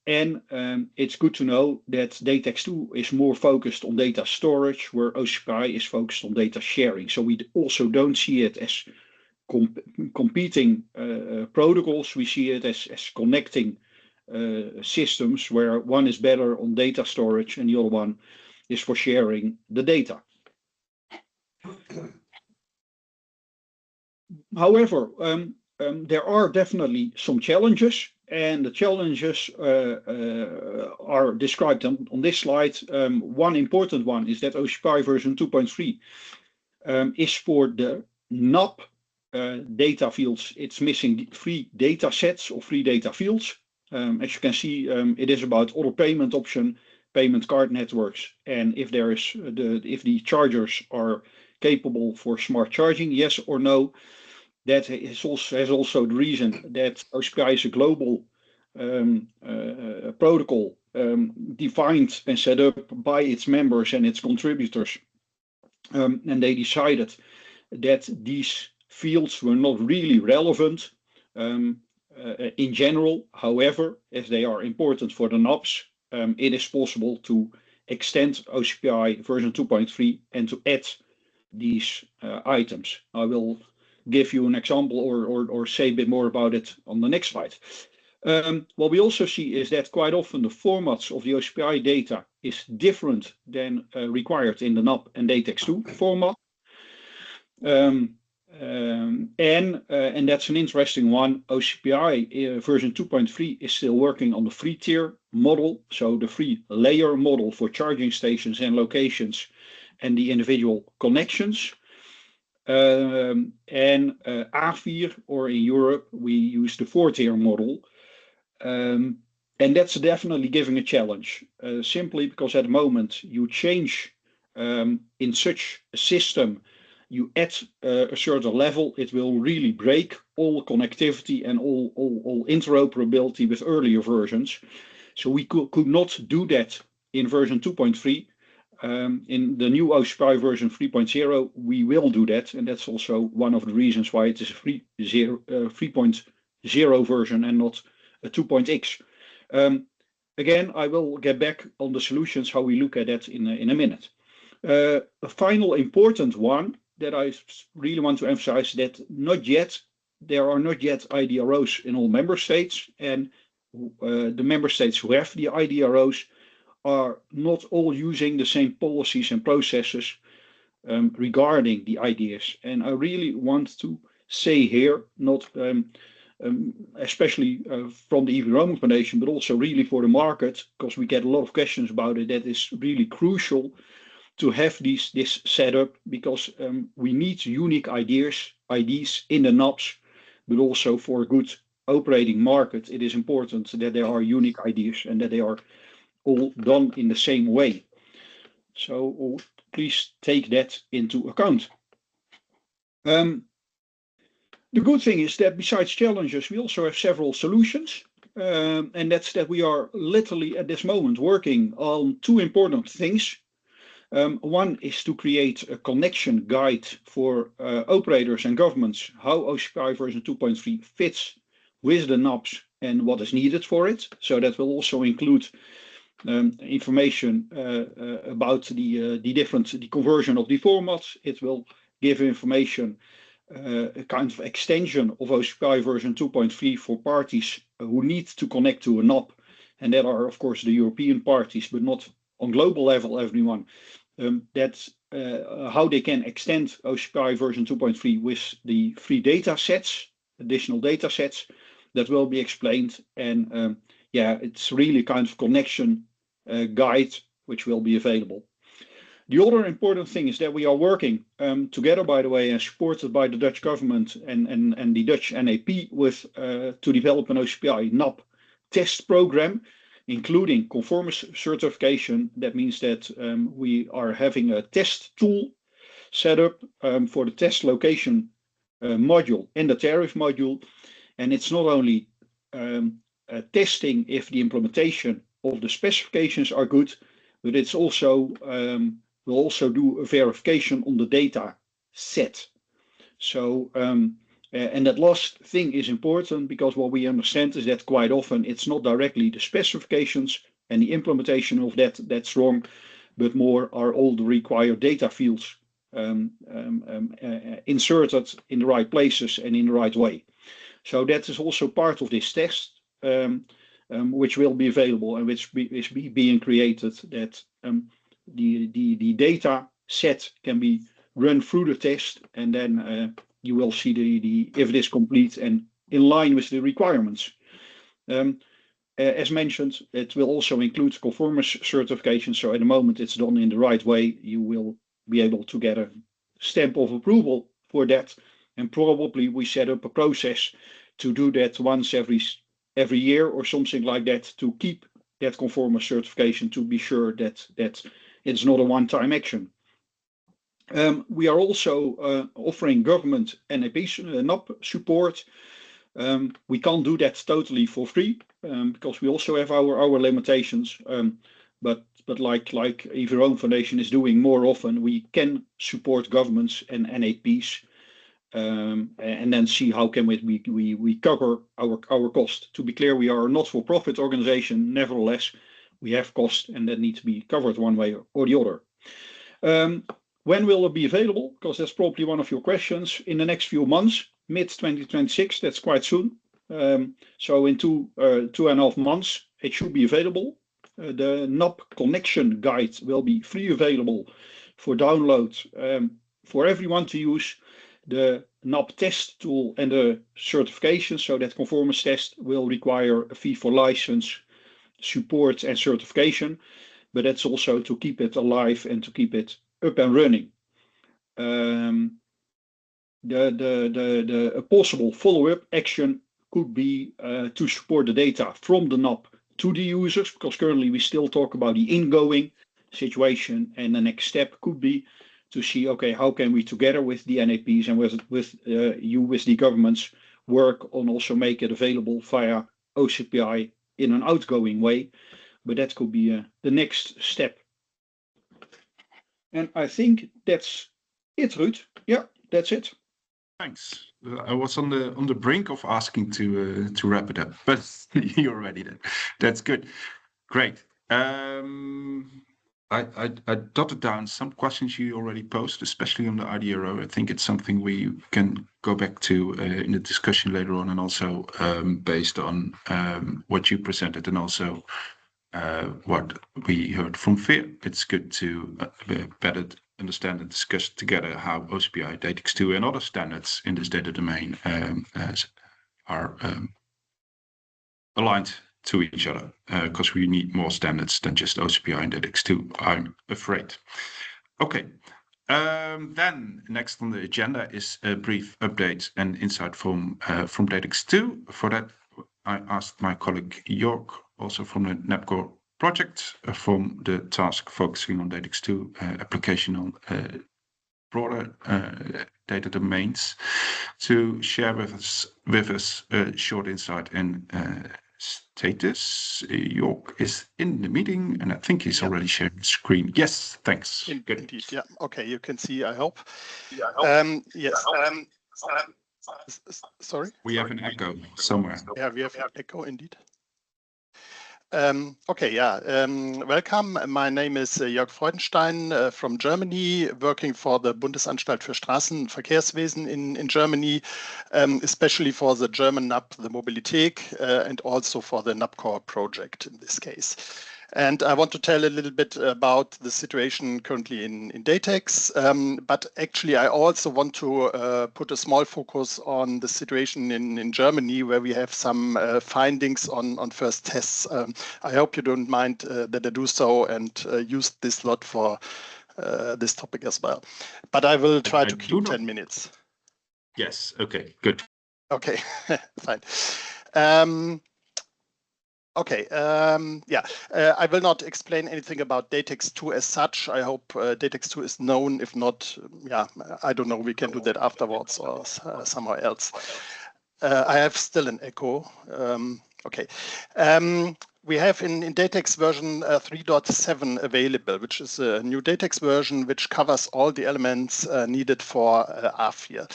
It's good to know that DATEXII is more focused on data storage, where OCPI is focused on data sharing. So we also don't see it as competing protocols. We see it as connecting systems where one is better on data storage and the other one is for sharing the data. However, there are definitely some challenges, and the challenges are described on this slide. One important one is that OCPI version 2.3 is for the NAP data fields. It's missing 3 data sets or 3 data fields. As you can see, it is about auto payment option, payment card networks, and if there is if the chargers are capable for smart charging, yes or no. That has also the reason that OCPI is a global protocol defined and set up by its members and its contributors, and they decided that these fields were not really relevant in general. However, as they are important for the NAPs, it is possible to extend OCPI version 2.3 and to add these items. I will give you an example or say a bit more about it on the next slide. What we also see is that quite often the formats of the OCPI data is different than required in the NAP and DATEXII format. And that's an interesting one. OCPI version 2.3 is still working on the free tier model, so the free layer model for charging stations and locations and the individual connections. And AFIR, or in Europe, we use the 4-tier model. And that's definitely giving a challenge, simply because at the moment you change in such a system, you add a certain level, it will really break all connectivity and all interoperability with earlier versions. So we could not do that in version 2.3. In the new OCPI version 3.0, we will do that, and that's also one of the reasons why it is a 3.0 version and not a 2.x. Again, I will get back on the solutions, how we look at that in a minute. A final important one that I really want to emphasize, that there are not yet IDROs in all member states, and the member states who have the IDROs are not all using the same policies and processes regarding the IDs. And I really want to say here, not especially from the EVRoaming Foundation, but also really for the market, because we get a lot of questions about it, that is really crucial to have this setup, because we need unique IDs in the NAPs, but also for a good operating market, it is important that there are unique IDs and that they are all done in the same way. So please take that into account. The good thing is that besides challenges, we also have several solutions. And that's that we are literally at this moment working on 2 important things. One is to create a connection guide for operators and governments, how OCPI version 2.3 fits with the NAPs and what is needed for it. So that will also include information about the conversion of the formats. It will give information, a kind of extension of OCPI version 2.3 for parties who need to connect to a NAP, and that are of course the European parties, but not on global level everyone. That's how they can extend OCPI version 2.3 with the free data sets, additional data sets that will be explained. And yeah, it's really kind of connection guide which will be available. The other important thing is that we are working together, by the way, and supported by the Dutch government and the Dutch NAP with to develop an OCPI NAP test program, including conformance certification. That means that we are having a test tool set up for the test location module and the tariff module. And it's not only testing if the implementation of the specifications are good, but it's also we'll also do a verification on the data set. So and that last thing is important, because what we understand is that quite often it's not directly the specifications and the implementation of that's wrong, but more are all the required data fields inserted in the right places and in the right way. So that is also part of this test, which will be available and which is being created, that the data set can be run through the test, and then you will see if it is complete and in line with the requirements. As mentioned, it will also include conformance certification. So at the moment it's done in the right way. You will be able to get a stamp of approval for that. And probably we set up a process to do that once every year or something like that, to keep that conformance certification, to be sure that it's not a one-time action. We are also offering government NAP support. We can't do that totally for free, because we also have our limitations. But like EVRoaming Foundation is doing more often, we can support governments and NAPs, and then see how can we cover our cost. To be clear, we are a not-for-profit organization. Nevertheless, we have costs, and that need to be covered one way or the other. When will it be available? Because that's probably one of your questions. In the next few months, mid-2026, that's quite soon. So in 2.5 months, it should be available. The NAP connection guide will be free available for download for everyone to use. The NAP test tool and the certification, so that conformance test will require a fee for license, support and certification, but that's also to keep it alive and to keep it up and running. A possible follow-up action could be to support the data from the NAP to the users, because currently we still talk about the ingoing situation, and the next step could be to see, okay, how can we together with the NAPs and with the governments work on also make it available via OCPI in an outgoing way. But that could be the next step. And I think that's it, Ruud. Yeah, that's it. Thanks. I was on the brink of asking to wrap it up, but you're already there. That's good. Great. I jotted down some questions you already posed, especially on the IDRO. I think it's something we can go back to in the discussion later on, and also based on what you presented, and also what we heard from FIER. It's good to better understand and discuss together how OCPI, DATEXII, and other standards in this data domain are aligned to each other, because we need more standards than just OCPI and DATEXII, I'm afraid. Okay, then next on the agenda is a brief update and insight from DATEXII. For that, I asked my colleague Jörg, also from the NAPCORE project, from the task focusing on DATEXII application on broader data domains, to share with us a short insight and status. Jörg is in the meeting, and I think he's already shared the screen. Yes, thanks. Good. Indeed, yeah. Okay, you can see, I hope. Yes. Sorry? We have an echo somewhere. Yeah, we have an echo indeed. Okay, yeah. Welcome. My name is Jörg Freudenstein from Germany, working for the Bundesanstalt für Straßenverkehrswesen in Germany, especially for the German NAP, the Mobilität, and also for the NAPCORE project in this case. And I want to tell a little bit about the situation currently in DATEX, but actually I also want to put a small focus on the situation in Germany, where we have some findings on first tests. I hope you don't mind that I do so and use this slot for this topic as well. But I will try to keep 10 minutes. Yes, okay, good. Okay, fine. Okay, I will not explain anything about DATEXII as such. I hope DATEXII is known. If not, I don't know, we can do that afterwards or somewhere else. I have still an echo. Okay. We have in DATEX version 3.7 available, which is a new DATEX version which covers all the elements needed for AFIR.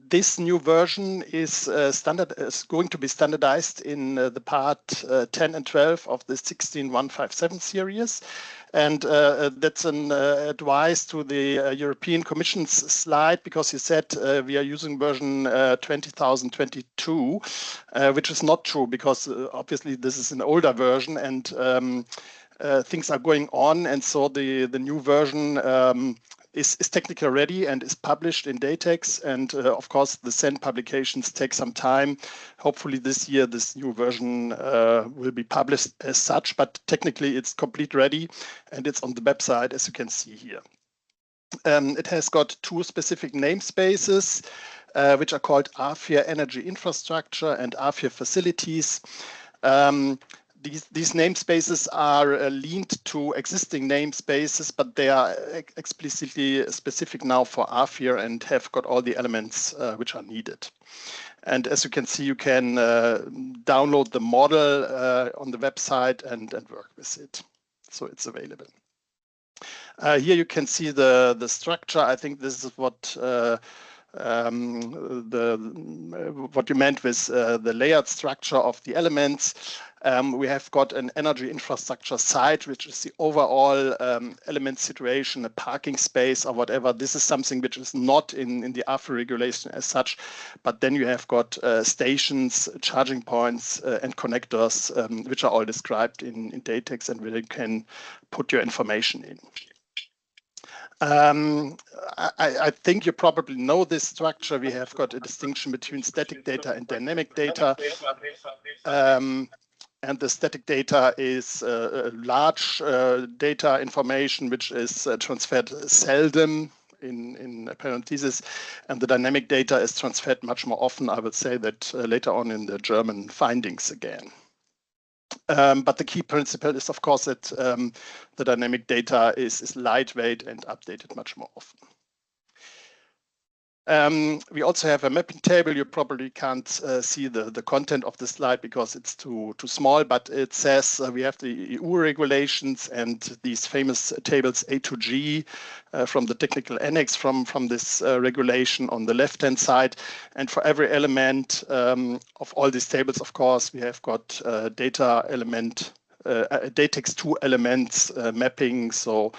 This new version is going to be standardized in the part 10 and 12 of the 16157 series. And that's an advice to the European Commission's slide, because you said we are using version 20,022, which is not true, because obviously this is an older version, and things are going on. And so the new version is technically ready and is published in DATEXII. And of course, the SEND publications take some time. Hopefully this year, this new version will be published as such, but technically it's complete ready and it's on the website, as you can see here. It has got two specific namespaces, which are called AFIR Energy Infrastructure and AFIR Facilities. These namespaces are linked to existing namespaces, but they are explicitly specific now for AFIR and have got all the elements which are needed. And as you can see, you can download the model on the website and work with it. So it's available. Here you can see the structure. I think this is what you meant with the layered structure of the elements. We have got an energy infrastructure site, which is the overall element situation, a parking space or whatever. This is something which is not in the AFIR regulation as such, but then you have got stations, charging points, and connectors, which are all described in DATEXII and where you can put your information in. I think you probably know this structure. We have got a distinction between static data and dynamic data. And the static data is large data information, which is transferred seldom in parentheses, and the dynamic data is transferred much more often. I would say that later on in the German findings again. But the key principle is, of course, that the dynamic data is lightweight and updated much more often. We also have a mapping table. You probably can't see the content of the slide because it's too small, but it says we have the EU regulations and these famous tables A to G from the technical annex from this regulation on the left-hand side. And for every element of all these tables, of course, we have got data element, DATEXII elements mapping. So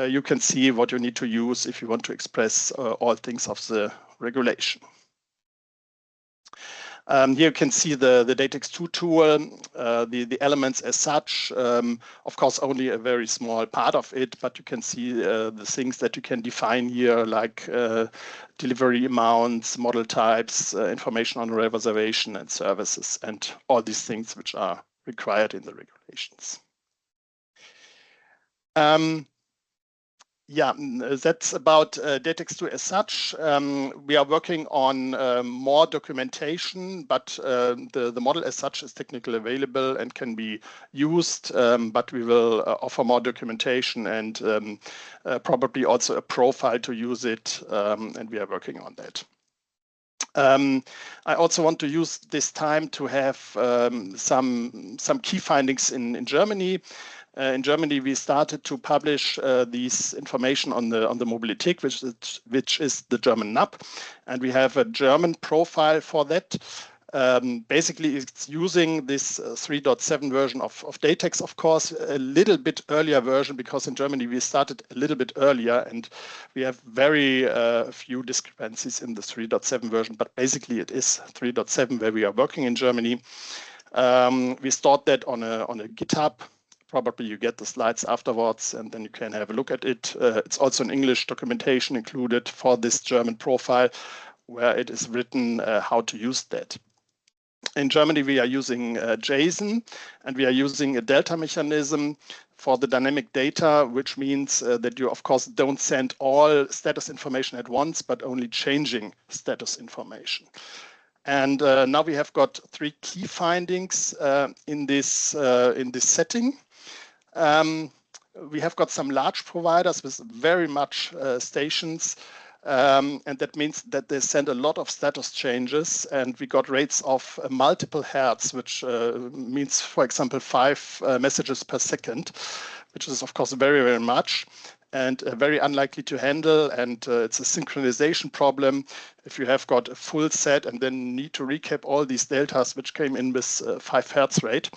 you can see what you need to use if you want to express all things of the regulation. Here you can see the DATEXII tool, the elements as such. Of course, only a very small part of it, but you can see the things that you can define here, like delivery amounts, model types, information on reservation and services, and all these things which are required in the regulations. Yeah, that's about DATEXII as such. We are working on more documentation, but the model as such is technically available and can be used, but we will offer more documentation and probably also a profile to use it, and we are working on that. I also want to use this time to have some key findings in Germany. In Germany, we started to publish these information on the Mobilität, which is the German NAP, and we have a German profile for that. Basically, it's using this 3.7 version of DATEXII, of course, a little bit earlier version, because in Germany we started a little bit earlier, and we have very few discrepancies in the 3.7 version. But basically, it is 3.7 where we are working in Germany. We stored that on a GitHub. Probably you get the slides afterwards, and then you can have a look at it. It's also an English documentation included for this German profile, where it is written how to use that. In Germany, we are using JSON, and we are using a delta mechanism for the dynamic data, which means that you, of course, don't send all status information at once, but only changing status information. And now we have got three key findings in this setting. We have got some large providers with very much stations, and that means that they send a lot of status changes, and we got rates of multiple hertz, which means, for example, 5 messages per second, which is of course very, very much and very unlikely to handle. And it's a synchronization problem if you have got a full set and then need to recap all these deltas which came in with 5 Hertz rate.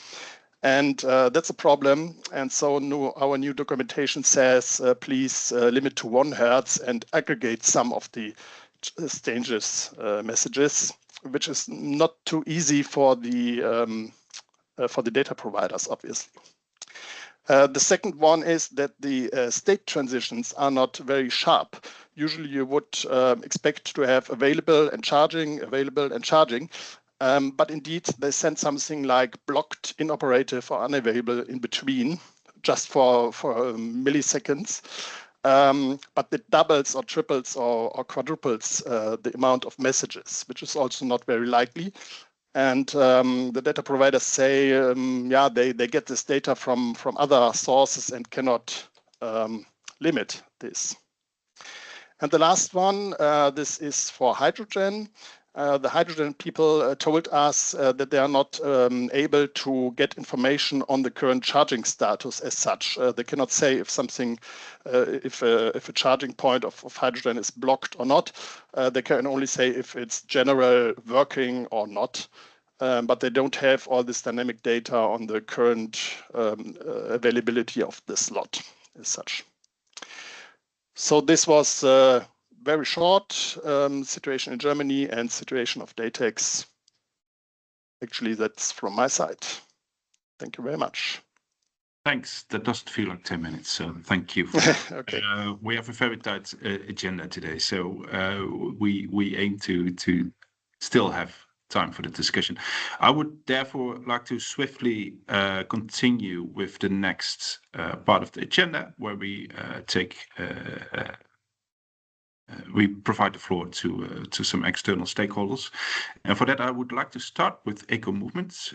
And that's a problem. And so our new documentation says, please limit to 1 Hertz and aggregate some of the exchanges messages, which is not too easy for the data providers, obviously. The second one is that the state transitions are not very sharp. Usually you would expect to have available and charging, but indeed they send something like blocked, inoperative, or unavailable in between, just for milliseconds. But it doubles or triples or quadruples the amount of messages, which is also not very likely. And the data providers say, yeah, they get this data from other sources and cannot limit this. And the last one, this is for hydrogen. The hydrogen people told us that they are not able to get information on the current charging status as such. They cannot say if something, if a charging point of hydrogen is blocked or not. They can only say if it's general working or not. But they don't have all this dynamic data on the current availability of the slot as such. So this was very short situation in Germany and situation of DATEX. Actually, that's from my side. Thank you very much. Thanks. That doesn't feel like 10 minutes, so thank you for that. Okay. We have a very tight agenda today, so we aim to still have time for the discussion. I would therefore like to swiftly continue with the next part of the agenda, where we we provide the floor to some external stakeholders. And for that, I would like to start with Eco Movement.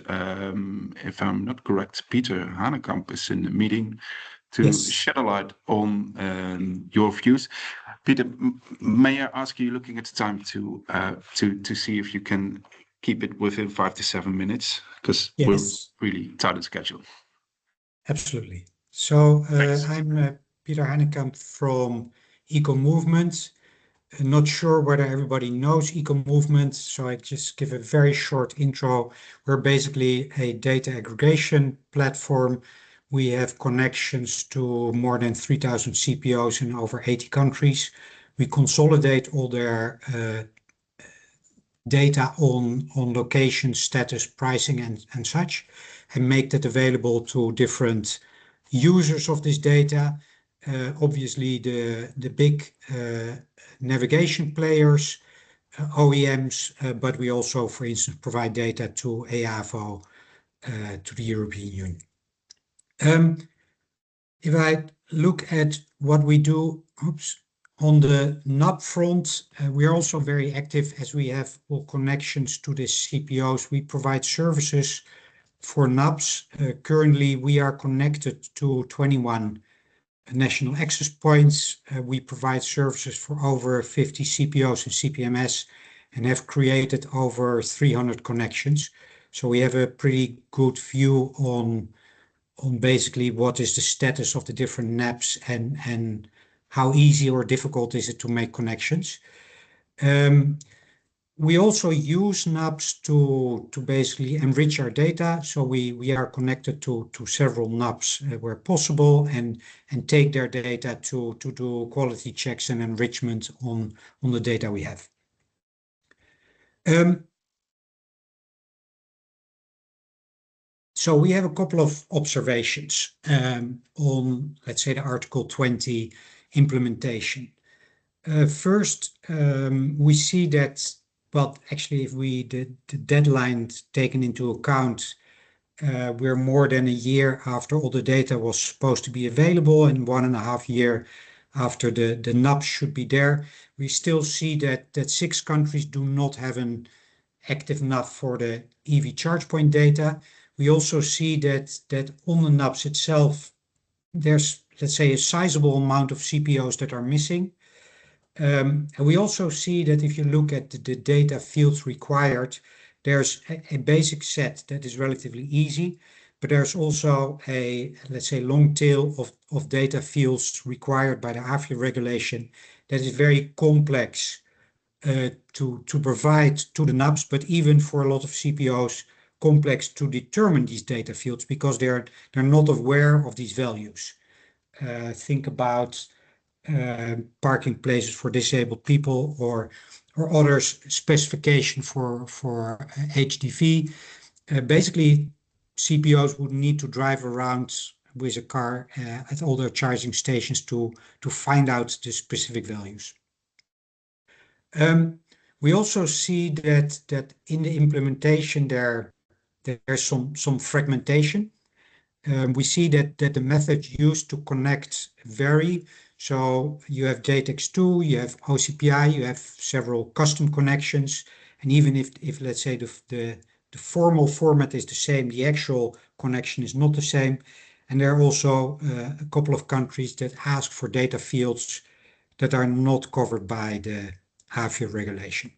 If I'm not correct, Peter Hanekamp is in the meeting to shed a light on your views. Peter, may I ask you, looking at the time, to see if you can keep it within 5 to 7 minutes, because we're really tight on schedule. Absolutely. So I'm Peter Hanekamp from Eco Movement. Not sure whether everybody knows Eco Movement, so I just give a very short intro. We're basically a data aggregation platform. We have connections to more than 3,000 CPOs in over 80 countries. We consolidate all their data on location, status, pricing, and such, and make that available to different users of this data. Obviously, the big navigation players, OEMs, but we also, for instance, provide data to EAFO, to the European Union. If I look at what we do, on the NAP front, we are also very active as we have all connections to the CPOs. We provide services for NAPs. Currently, we are connected to 21 national access points. We provide services for over 50 CPOs and CPMS and have created over 300 connections. So we have a pretty good view on basically what is the status of the different NAPs and how easy or difficult is it to make connections. We also use NAPs to basically enrich our data. So we are connected to several NAPs where possible and take their data to do quality checks and enrichment on the data we have. So we have a couple of observations on, let's say, the Article 20 implementation. First, we see that, well, actually, if the deadline taken into account, we're more than a year after all the data was supposed to be available and 1.5 years after the NAPs should be there. We still see that 6 countries do not have an active NAP for the EV charge point data. We also see that on the NAPs itself, there's, let's say, a sizable amount of CPOs that are missing. And we also see that if you look at the data fields required, there's a basic set that is relatively easy, but there's also a, let's say, long tail of data fields required by the AFIR regulation that is very complex to provide to the NAPs, but even for a lot of CPOs, complex to determine these data fields because they're not aware of these values. Think about parking places for disabled people or others specification for HDV. Basically, CPOs would need to drive around with a car at all their charging stations to find out the specific values. We also see that in the implementation there's some fragmentation. We see that the methods used to connect vary. So you have DATEXII, you have OCPI, you have several custom connections, and even if let's say the formal format is the same, the actual connection is not the same. And there are also a couple of countries that ask for data fields that are not covered by the AFIR regulation.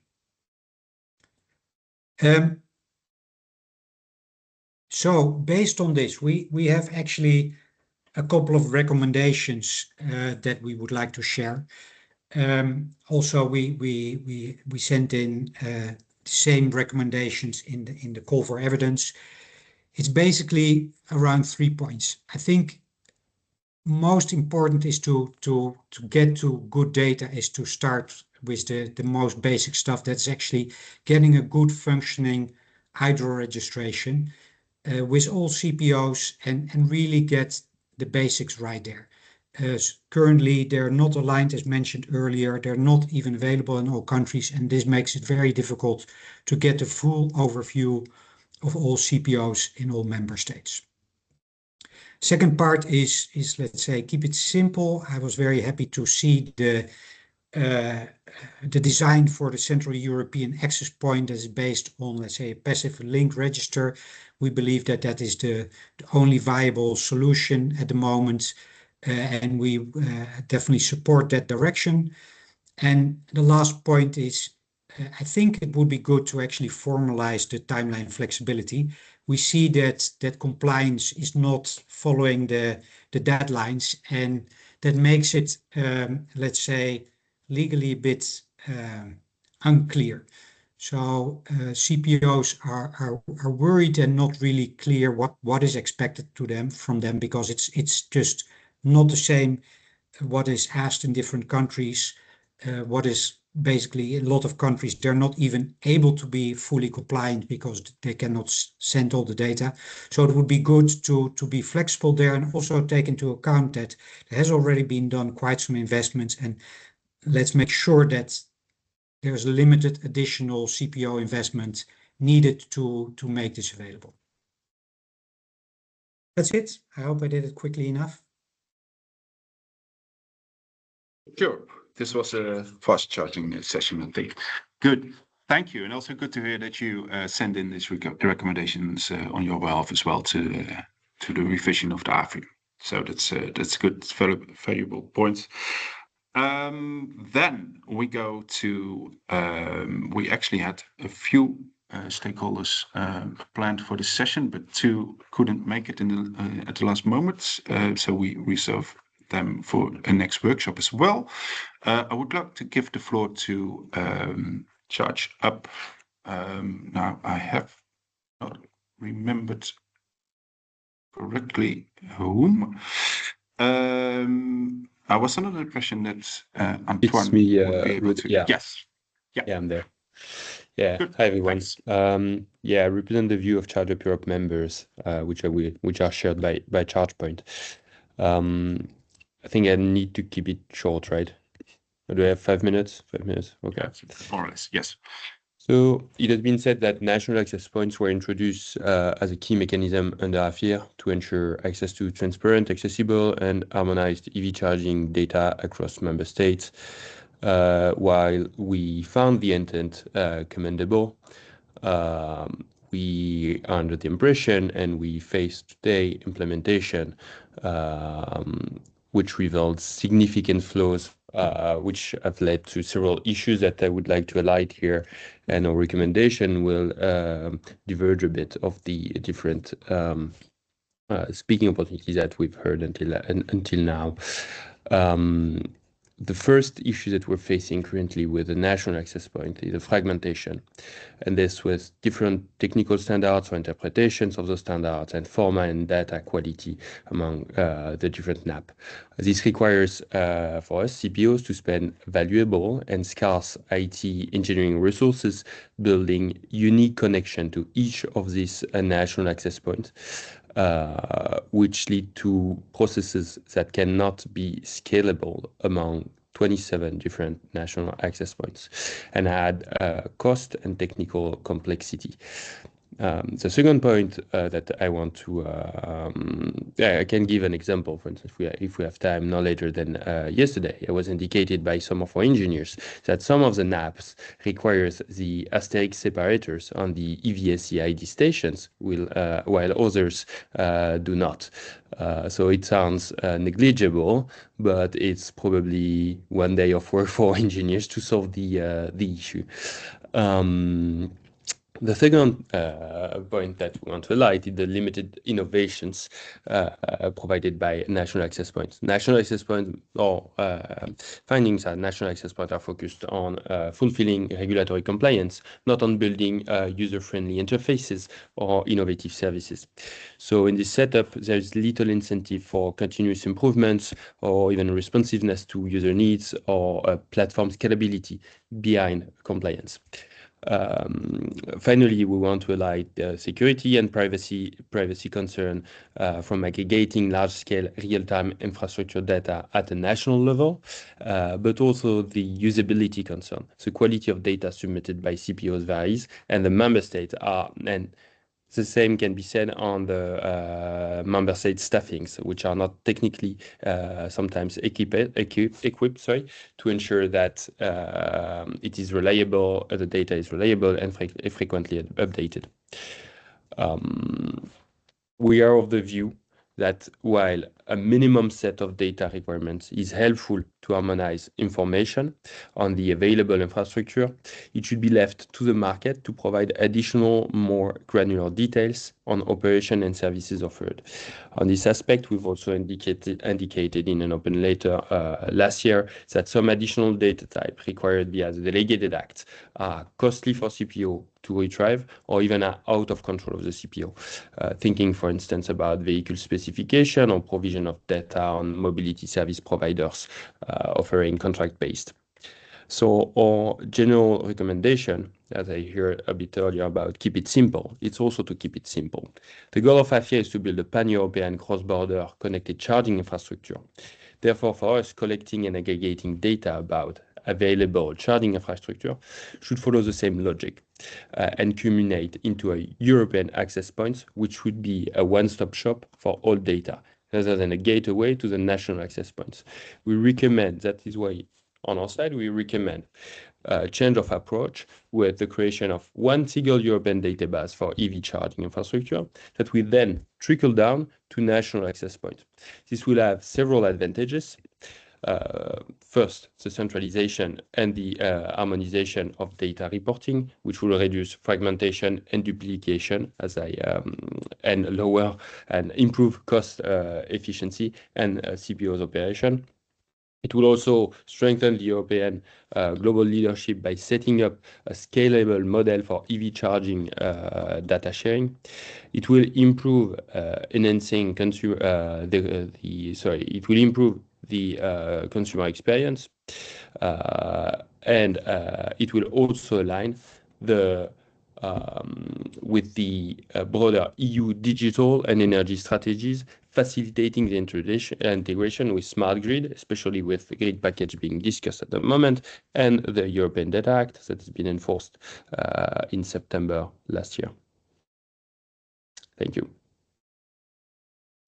So based on this, we have actually a couple of recommendations that we would like to share. Also, we sent in the same recommendations in the call for evidence. It's basically around 3 points. I think most important is to get to good data is to start with the most basic stuff. That's actually getting a good functioning hydro registration with all CPOs and really get the basics right there. Currently, they're not aligned, as mentioned earlier. They're not even available in all countries, and this makes it very difficult to get the full overview of all CPOs in all member states. Second part is let's say, keep it simple. I was very happy to see the design for the Central European Access Point that is based on, let's say, a passive link register. We believe that that is the only viable solution at the moment, and we definitely support that direction. And the last point is, I think it would be good to actually formalize the timeline flexibility. We see that compliance is not following the deadlines, and that makes it, let's say, legally a bit unclear. So CPOs are worried and not really clear what is expected from them because it's just not the same what is asked in different countries. What is basically in a lot of countries, they're not even able to be fully compliant because they cannot send all the data. So it would be good to be flexible there and also take into account that there has already been done quite some investments, and let's make sure that there's limited additional CPO investment needed to make this available. That's it. I hope I did it quickly enough. Sure. This was a fast charging session, I think. Good. Thank you. And also good to hear that you send in these recommendations on your behalf as well to the revision of the AFIR. So that's good, valuable points. Then we go to, we actually had a few stakeholders planned for this session, but two couldn't make it at the last moment. So we reserve them for a next workshop as well. I would like to give the floor to Charge Up. Now I have not remembered correctly whom. I was under the impression that Antoine would be able to. Yeah. Yes. Yeah, I'm there. Yeah. Good. Hi everyone. Yeah, I represent the view of Charge Up Europe members, which are shared by ChargePoint. I think I need to keep it short, right? Do I have 5 minutes? 5 minutes. Okay. Yeah, more or less. Yes. So it has been said that national access points were introduced as a key mechanism under AFIR to ensure access to transparent, accessible, and harmonized EV charging data across member states. While we found the intent commendable, we are under the impression, and we face today implementation, which revealed significant flaws, which have led to several issues that I would like to highlight here. And our recommendation will diverge a bit of the different speaking opportunities that we've heard until now. The first issue that we're facing currently with the national access point is the fragmentation, and this with different technical standards or interpretations of those standards and format and data quality among the different NAP. This requires for us CPOs to spend valuable and scarce IT engineering resources building unique connection to each of these national access points, which lead to processes that cannot be scalable among 27 different national access points and add cost and technical complexity. The second point that I want to, I can give an example. For instance, if we have time, no later than yesterday, it was indicated by some of our engineers that some of the NAPs requires the asterisk separators on the EVSE ID stations, while others do not. So it sounds negligible, but it's probably one day of work for engineers to solve the issue. The second point that we want to highlight is the limited innovations provided by national access points. National access points or findings at national access points are focused on fulfilling regulatory compliance, not on building user-friendly interfaces or innovative services. So in this setup, there's little incentive for continuous improvements or even responsiveness to user needs or platform scalability behind compliance. Finally, we want to highlight security and privacy concern from aggregating large-scale real-time infrastructure data at a national level, but also the usability concern. The quality of data submitted by CPOs varies, and the member states are, and the same can be said on the member state staffings, which are not technically sometimes equipped, to ensure that it is reliable, the data is reliable and frequently updated. We are of the view that while a minimum set of data requirements is helpful to harmonize information on the available infrastructure, it should be left to the market to provide additional, more granular details on operation and services offered. On this aspect, we've also indicated in an open letter last year that some additional data type required via the delegated act are costly for CPO to retrieve or even are out of control of the CPO. Thinking, for instance, about vehicle specification or provision of data on mobility service providers offering contract-based. So our general recommendation, as I heard a bit earlier about keep it simple, it's also to keep it simple. The goal of AFIR is to build a pan-European cross-border connected charging infrastructure. Therefore, for us, collecting and aggregating data about available charging infrastructure should follow the same logic and culminate into a European access points, which would be a one-stop shop for all data, rather than a gateway to the national access points. We recommend, that is why on our side, we recommend a change of approach with the creation of one single European database for EV charging infrastructure that will then trickle down to national access points. This will have several advantages. First, the centralization and the harmonization of data reporting, which will reduce fragmentation and duplication and lower and improve cost efficiency and CPO's operation. It will also strengthen the European global leadership by setting up a scalable model for EV charging data sharing. It will improve enhancing consumer it will improve the consumer experience, and it will also align with the broader EU digital and energy strategies, facilitating the integration with smart grid, especially with the grid package being discussed at the moment, and the European Data Act that has been enforced in September last year. Thank you.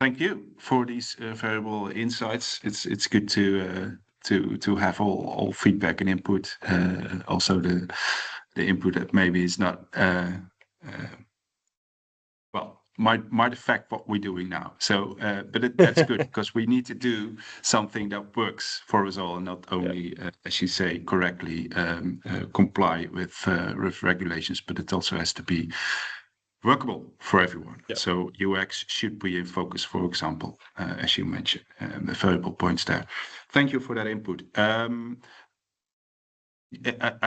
Thank you for these valuable insights. It's good to have all feedback and input. Also the input that maybe is not might affect what we're doing now. So, but that's good because we need to do something that works for us all, and not only, as you say correctly, comply with regulations, but it also has to be workable for everyone. Yeah. So UX should be in focus, for example, as you mentioned, the valuable points there. Thank you for that input. I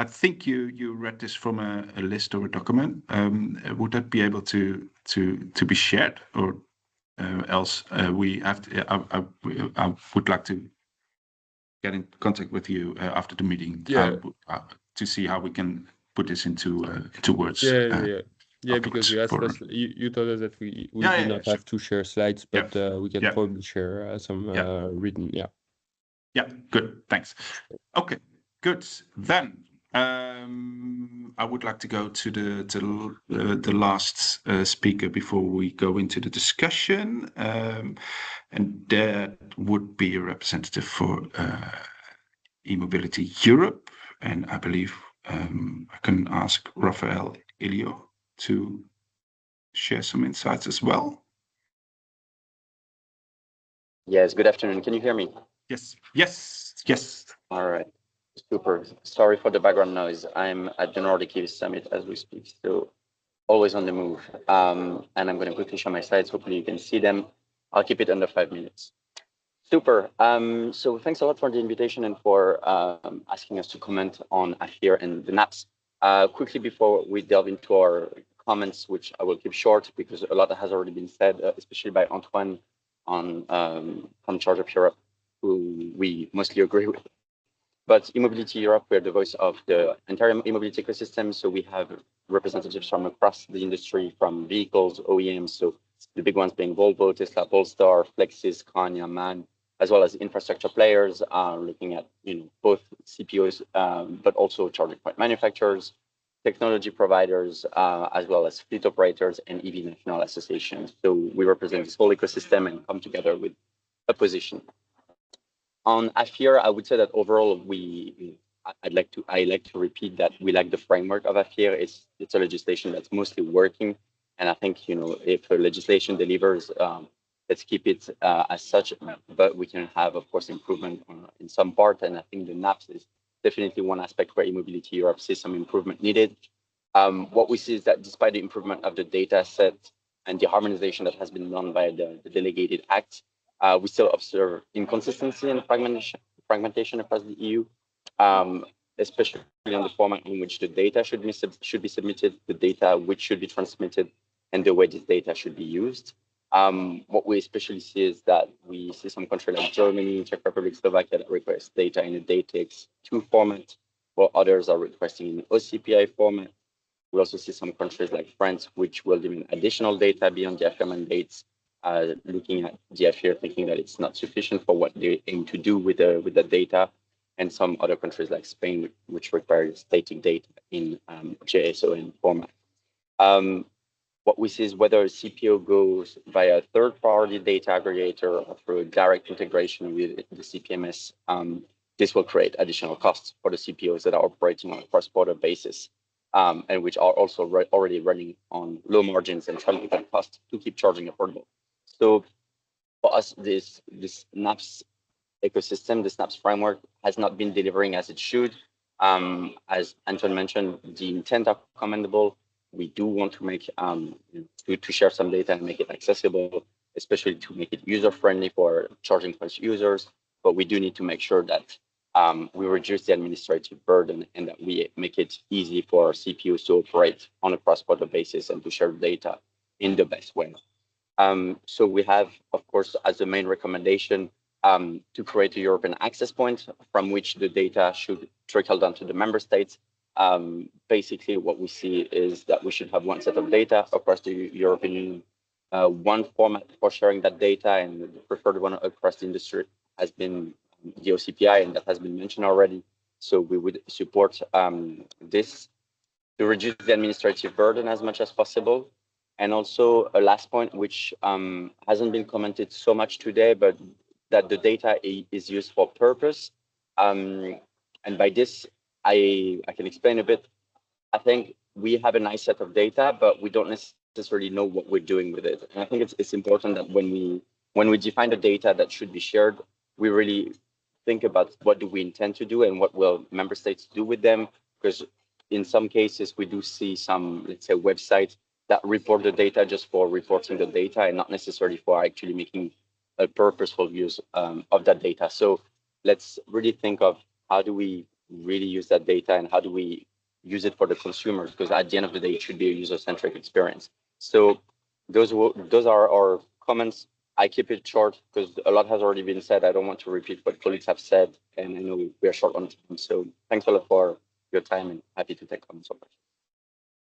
think you read this from a list or a document. Would that be able to be shared, or else we have to? I would like to get in contact with you after the meeting to see how we can put this into words. Yeah, because you asked us, you told us that we do not have to share slides, but we can probably share some written. Yeah, good. Thanks. Okay, good. Then I would like to go to the last speaker before we go into the discussion, and that would be a representative for e-mobility Europe, and I believe I can ask Rafael Ilio to share some insights as well. Yes, good afternoon. Can you hear me? Yes. All right, super. Sorry for the background noise. I'm at the Nordic EV Summit as we speak, so always on the move. And I'm going to quickly show my slides. Hopefully you can see them. I'll keep it under 5 minutes. Super. So thanks a lot for the invitation and for asking us to comment on AFIR and the NAPS. Quickly before we delve into our comments, which I will keep short because a lot has already been said, especially by Antoine from Charge of Europe, who we mostly agree with. But e-mobility Europe, we're the voice of the entire e-mobility ecosystem. So we have representatives from across the industry, from vehicles, OEMs, so the big ones being Volvo, Tesla, Polestar, Flexis, Scania, MAN, as well as infrastructure players, looking at both CPOs, but also charging point manufacturers, technology providers, as well as fleet operators and EV national associations. So we represent this whole ecosystem and come together with a position. On AFIR, I would say that overall, I like to repeat that we like the framework of AFIR. It's a legislation that's mostly working, and I think if a legislation delivers, let's keep it as such. But we can have, of course, improvement in some part, and I think the NAPS is definitely one aspect where e-mobility Europe sees some improvement needed. What we see is that despite the improvement of the data set and the harmonization that has been done by the delegated act, we still observe inconsistency and fragmentation across the EU, especially on the format in which the data should be submitted, the data which should be transmitted, and the way this data should be used. What we especially see is that we see some countries like Germany, Czech Republic, Slovakia that request data in a DATEXII format, while others are requesting in OCPI format. We also see some countries like France, which will demand additional data beyond the AFIR mandates, looking at the AFIR, thinking that it's not sufficient for what they aim to do with the data, and some other countries like Spain, which require static data in JSON format. What we see is whether a CPO goes via a third-party data aggregator or through a direct integration with the CPMS, this will create additional costs for the CPOs that are operating on a cross-border basis, and which are also already running on low margins and significant costs to keep charging affordable. So for us, this NAPS ecosystem, this NAPS framework has not been delivering as it should. As Anton mentioned, the intent are commendable. We do want to make to share some data and make it accessible, especially to make it user-friendly for charging point users. But we do need to make sure that we reduce the administrative burden and that we make it easy for CPUs to operate on a cross-border basis and to share data in the best way. So we have, of course, as the main recommendation, to create a European access point from which the data should trickle down to the member states. Basically, what we see is that we should have one set of data across the European Union, one format for sharing that data, and the preferred one across the industry has been the OCPI, and that has been mentioned already. So we would support this to reduce the administrative burden as much as possible. And also a last point, which hasn't been commented so much today, but that the data is used for purpose. And by this, I can explain a bit. I think we have a nice set of data, but we don't necessarily know what we're doing with it. And I think it's important that when we define the data that should be shared, we really think about what do we intend to do and what will member states do with them. Because in some cases, we do see some, let's say, websites that report the data just for reporting the data and not necessarily for actually making a purposeful use of that data. So let's really think of how do we really use that data and how do we use it for the consumers, because at the end of the day, it should be a user-centric experience. So those are our comments. I keep it short because a lot has already been said. I don't want to repeat what colleagues have said, and I know we are short on time. So thanks a lot for your time and happy to take comments on that.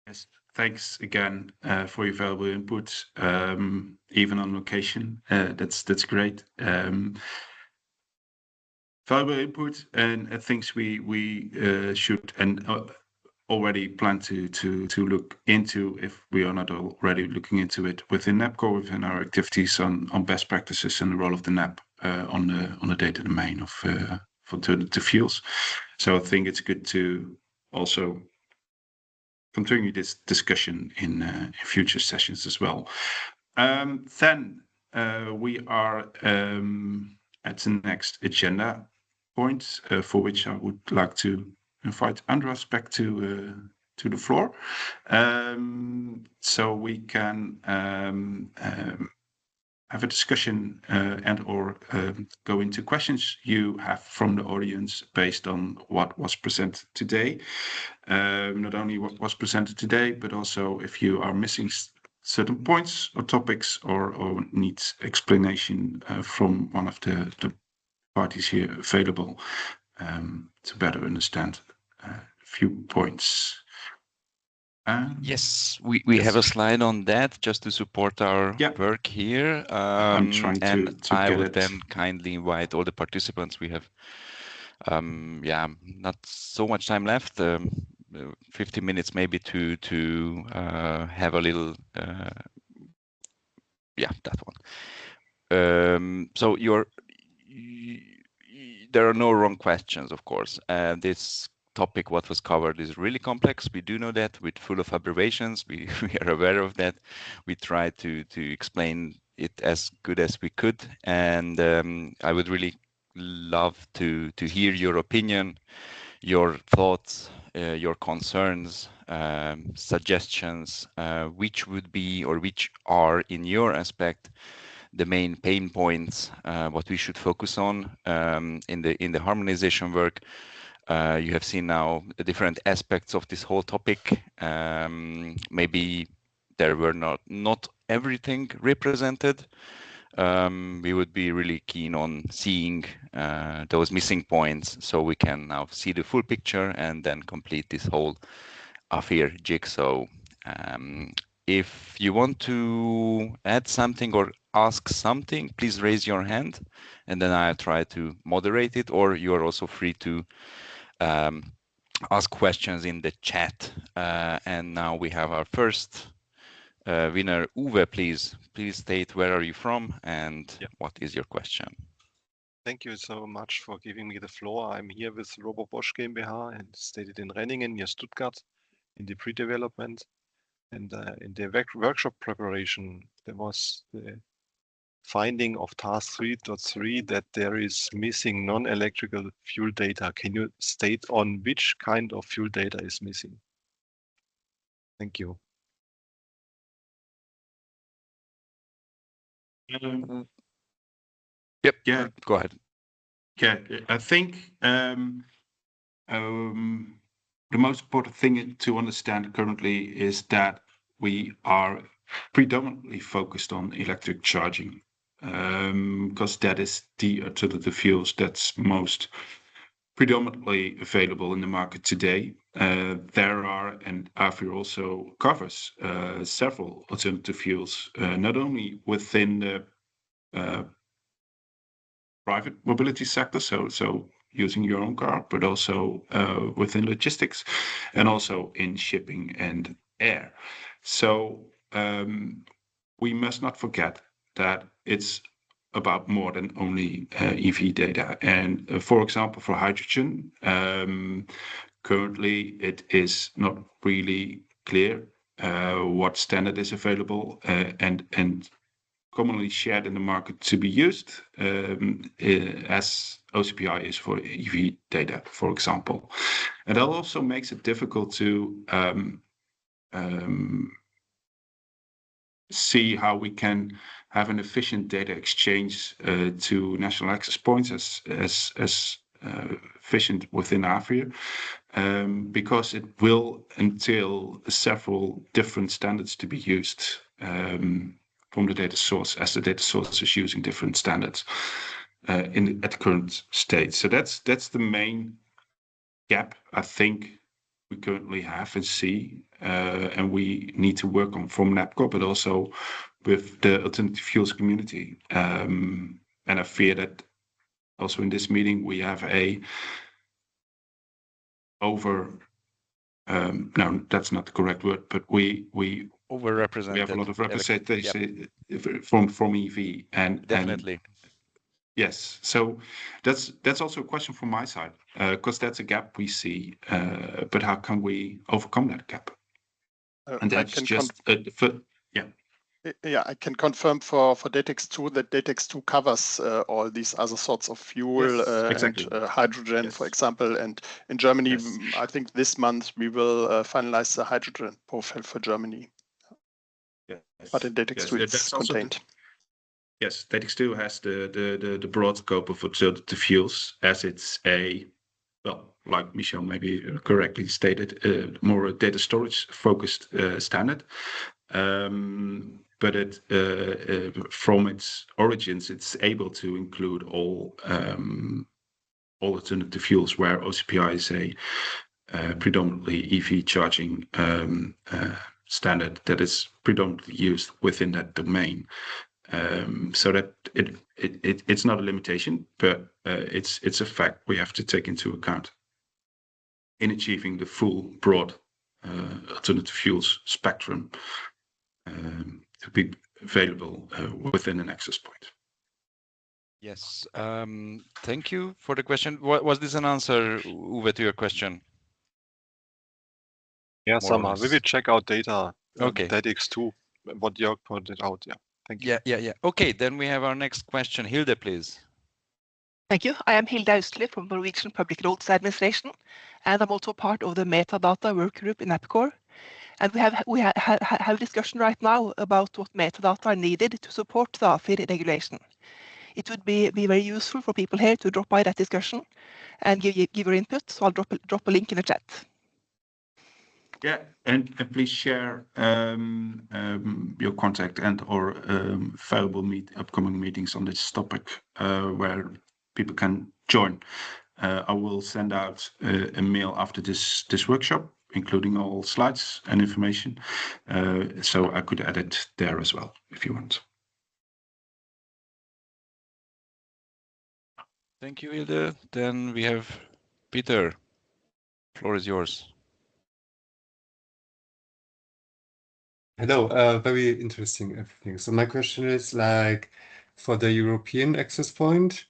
Yes, thanks again for your valuable input, even on location. That's great. Valuable input and things we should and already plan to look into if we are not already looking into it within NAPCORE, within our activities on best practices and the role of the NAP on the data domain of for alternative fuels. So I think it's good to also continue this discussion in future sessions as well. Then we are at the next agenda point, for which I would like to invite Andras back to the floor, so we can have a discussion and/or go into questions you have from the audience based on what was presented today. Not only what was presented today, but also if you are missing certain points or topics or needs explanation from one of the parties here available to better understand a few points. Yes, we have a slide on that just to support our work here. I'm trying to I get would it. then kindly invite all the participants. We have not so much time left, 15 minutes maybe to have a little that one. So there are no wrong questions, of course. This topic, what was covered, is really complex. We do know that, with full of abbreviations. We are aware of that. We try to explain it as good as we could, and I would really love to hear your opinion, your thoughts, your concerns, suggestions, which would be or which are in your aspect the main pain points, what we should focus on in the harmonization work. You have seen now the different aspects of this whole topic. Maybe there were not everything represented. We would be really keen on seeing those missing points so we can now see the full picture and then complete this whole AFIR jigsaw. If you want to add something or ask something, please raise your hand and then I'll try to moderate it, or you are also free to ask questions in the chat. And now we have our first winner. Uwe, please state where are you from and what is your question? Thank you so much for giving me the floor. I'm here with Robo Bosch GmbH and stated in Renningen near Stuttgart in the pre-development. And in the workshop preparation, there was the finding of task 3.3 that there is missing non-electrical fuel data. Can you state on which kind of fuel data is missing? Thank you. Yep. Yeah. Go ahead. Yeah, I think the most important thing to understand currently is that we are predominantly focused on electric charging, because that is the alternative fuels that's most predominantly available in the market today. There are, and AFIR also covers several alternative fuels, not only within the private mobility sector, so using your own car, but also within logistics and also in shipping and air. So we must not forget that it's about more than only EV data. And for example, for hydrogen, currently it is not really clear what standard is available and commonly shared in the market to be used as OCPI is for EV data, for example. And that also makes it difficult to see how we can have an efficient data exchange to national access points as efficient within AFIR, because it will entail several different standards to be used from the data source, as the data source is using different standards at the current state. So that's the main gap I think we currently have and see, and we need to work on from NAPCORE, but also with the alternative fuels community. And I fear that also in this meeting we have no, that's not the correct word, but we overrepresented. We have a lot of representation from EV and definitely. Yes, so that's also a question from my side, because that's a gap we see, but how can we overcome that gap? And that's just I can confirm for DATEXII that DATEXII covers all these other sorts of fuel, exactly. and hydrogen, for example. And in Germany, I think this month we will finalize the hydrogen profile for Germany. But in DATEXII it's contained. Yes, DATEXII has the broad scope of alternative fuels, as it's like Michel maybe correctly stated, more a data storage focused standard. But it from its origins, it's able to include all alternative fuels, where OCPI is a predominantly EV charging standard that is predominantly used within that domain. So that it's not a limitation, but it's a fact we have to take into account in achieving the full broad alternative fuels spectrum to be available within an access point. Yes, thank you for the question. Was this an answer, Uwe, to your question? Yeah, somehow. We will check out data. Okay. DATEXII, what Jörg pointed out. Yeah, thank you. Yeah. Okay, then we have our next question. Hilde, please. Thank you. I am Hilde Austli from Norwegian Public Roads Administration, and I'm also part of the metadata work group in NAPCORE. And we have a discussion right now about what metadata are needed to support the AFIR regulation. It would be very useful for people here to drop by that discussion and give your input. So I'll drop a link in the chat. Yeah, and please share your contact and/or available upcoming meetings on this topic where people can join. I will send out a mail after this workshop, including all slides and information, so I could add it there as well if you want. Thank you, Hilde. Then we have Peter. The floor is yours. Hello, very interesting everything. So my question is, like, for the European access point,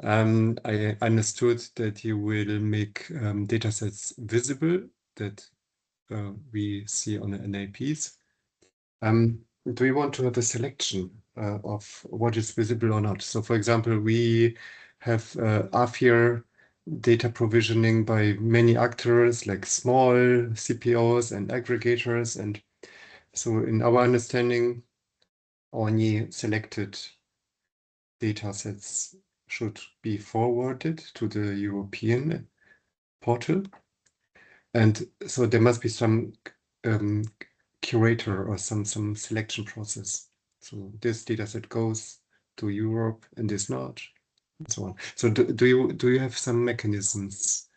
I understood that you will make datasets visible that we see on the NAPs. Do we want to have a selection of what is visible or not? So, for example, we have AFIR data provisioning by many actors, like small CPOs and aggregators, and so in our understanding, only selected data sets should be forwarded to the European portal. And so there must be some curator or some selection process. So this data set goes to Europe and this not, and so on. So do you have some mechanisms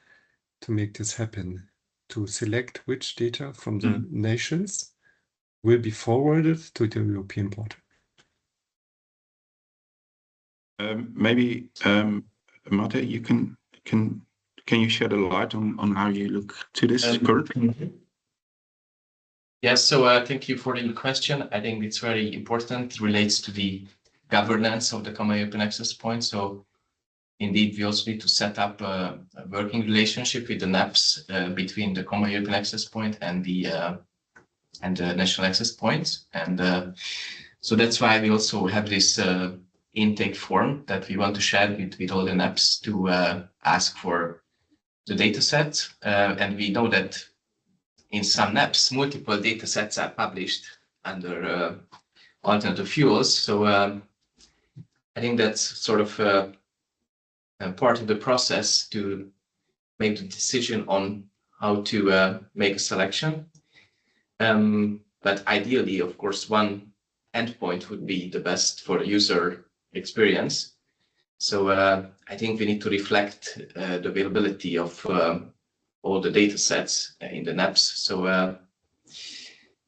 to make this happen, to select which data from the nations will be forwarded to the European portal? Maybe Mate, you can you shed a light on how you look to this currently? Yes, so thank you for the question. I think it's very important. It relates to the governance of the Common European Access Point. So indeed, we also need to set up a working relationship with the NAPs between the Common European Access Point and the national access points. And so that's why we also have this intake form that we want to share with all the NAPs to ask for the data set. And we know that in some NAPs, multiple data sets are published under alternative fuels. So I think that's sort of part of the process to make the decision on how to make a selection. But ideally, of course, one endpoint would be the best for the user experience. So I think we need to reflect the availability of all the data sets in the NAPs. So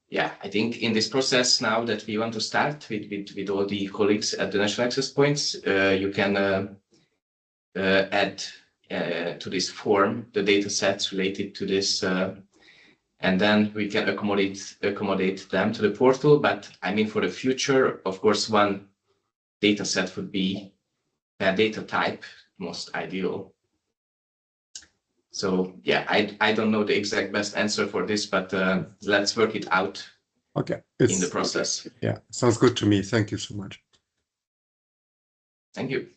yeah, I think in this process now that we want to start with all the colleagues at the national access points, you can add to this form the data sets related to this, and then we can accommodate them to the portal. But I mean, for the future, of course, one data set would be a data type, most ideal. So yeah, I don't know the exact best answer for this, but let's work it out in the process. Yeah, sounds good to me. Thank you so much. Thank you.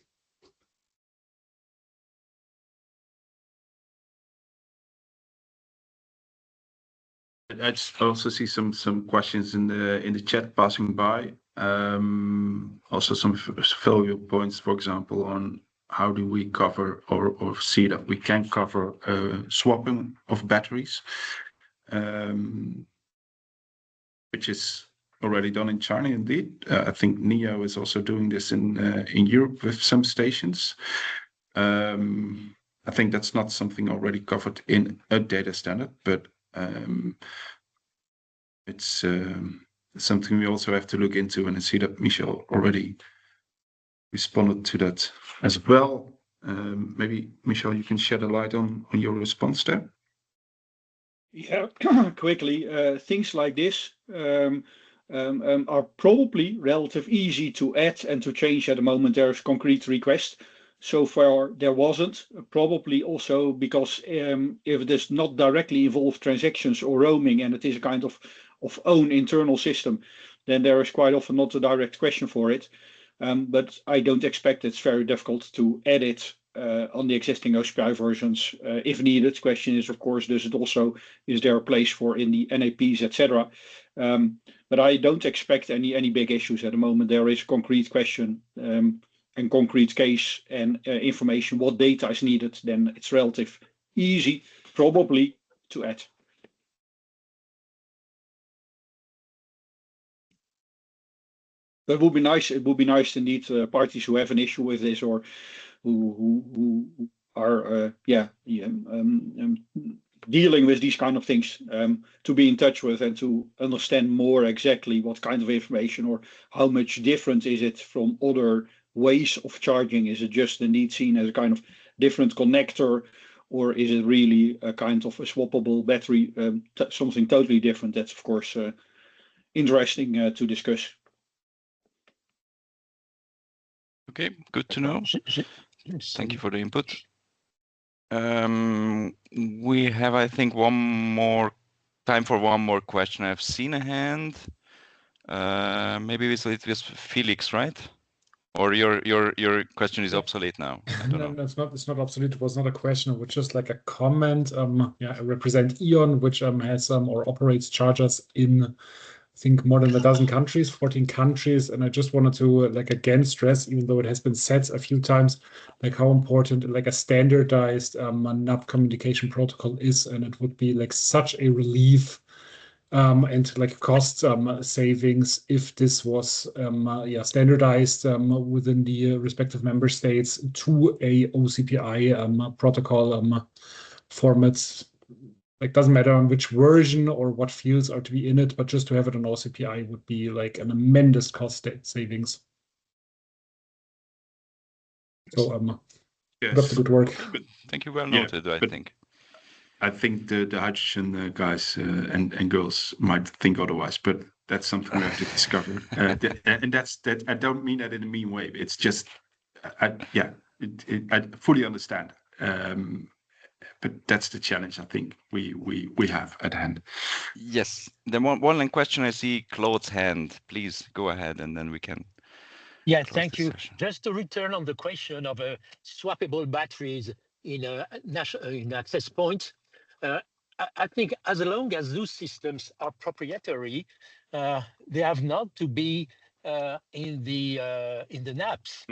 I just also see some questions in the chat passing by. Also some valuable points, for example, on how do we cover or see that we can cover swapping of batteries, which is already done in China indeed. I think NEO is also doing this in Europe with some stations. I think that's not something already covered in a data standard, but it's something we also have to look into, and I see that Michel already responded to that as well. Maybe Michel, you can shed a light on your response there. Yeah, quickly, things like this are probably relatively easy to add and to change at the moment there's concrete request. So far there wasn't, probably also because if it does not directly involve transactions or roaming and it is a kind of own internal system, then there is quite often not a direct question for it. But I don't expect it's very difficult to add it on the existing OCPI versions if needed. The question is, of course, is there a place for in the NAPs, etc. But I don't expect any big issues at the moment. There is a concrete question and concrete case and information what data is needed, then it's relatively easy probably to add. But it would be nice. It would be nice indeed. Parties who have an issue with this or who are dealing with these kind of things to be in touch with and to understand more exactly what kind of information or how much different is it from other ways of charging. Is it just indeed seen as a kind of different connector, or is it really a kind of a swappable battery, something totally different? That's of course interesting to discuss. Okay, good to know. Thank you for the input. We have, I think, time for one more question. I've seen a hand. Maybe it was Felix, right? Or your question is obsolete now? I don't know. No, it's not obsolete. It was not a question. It was just like a comment. I represent E.ON, which has or operates chargers in, I think, more than a dozen countries, 14 countries. And I just wanted to again stress, even though it has been said a few times, how important a standardized NAP communication protocol is. And it would be such a relief and cost savings if this was standardized within the respective member states to a OCPI protocol formats. Doesn't matter on which version or what fields are to be in it, but just to have it on OCPI would be an tremendous cost savings. So yes. Keep up the good work. Good. Thank you. Well noted, I think. I think the hydrogen guys and girls might think otherwise, but that's something we have to discover. And that's I don't mean that in a mean way. It's just, I fully understand. But that's the challenge I think we have at hand. Yes. The one question I see Claude's hand. Please go ahead, and then we can. Yeah, thank you. Just to return on the question of swappable batteries in access points, I think as long as those systems are proprietary, they have not to be in the NAPs.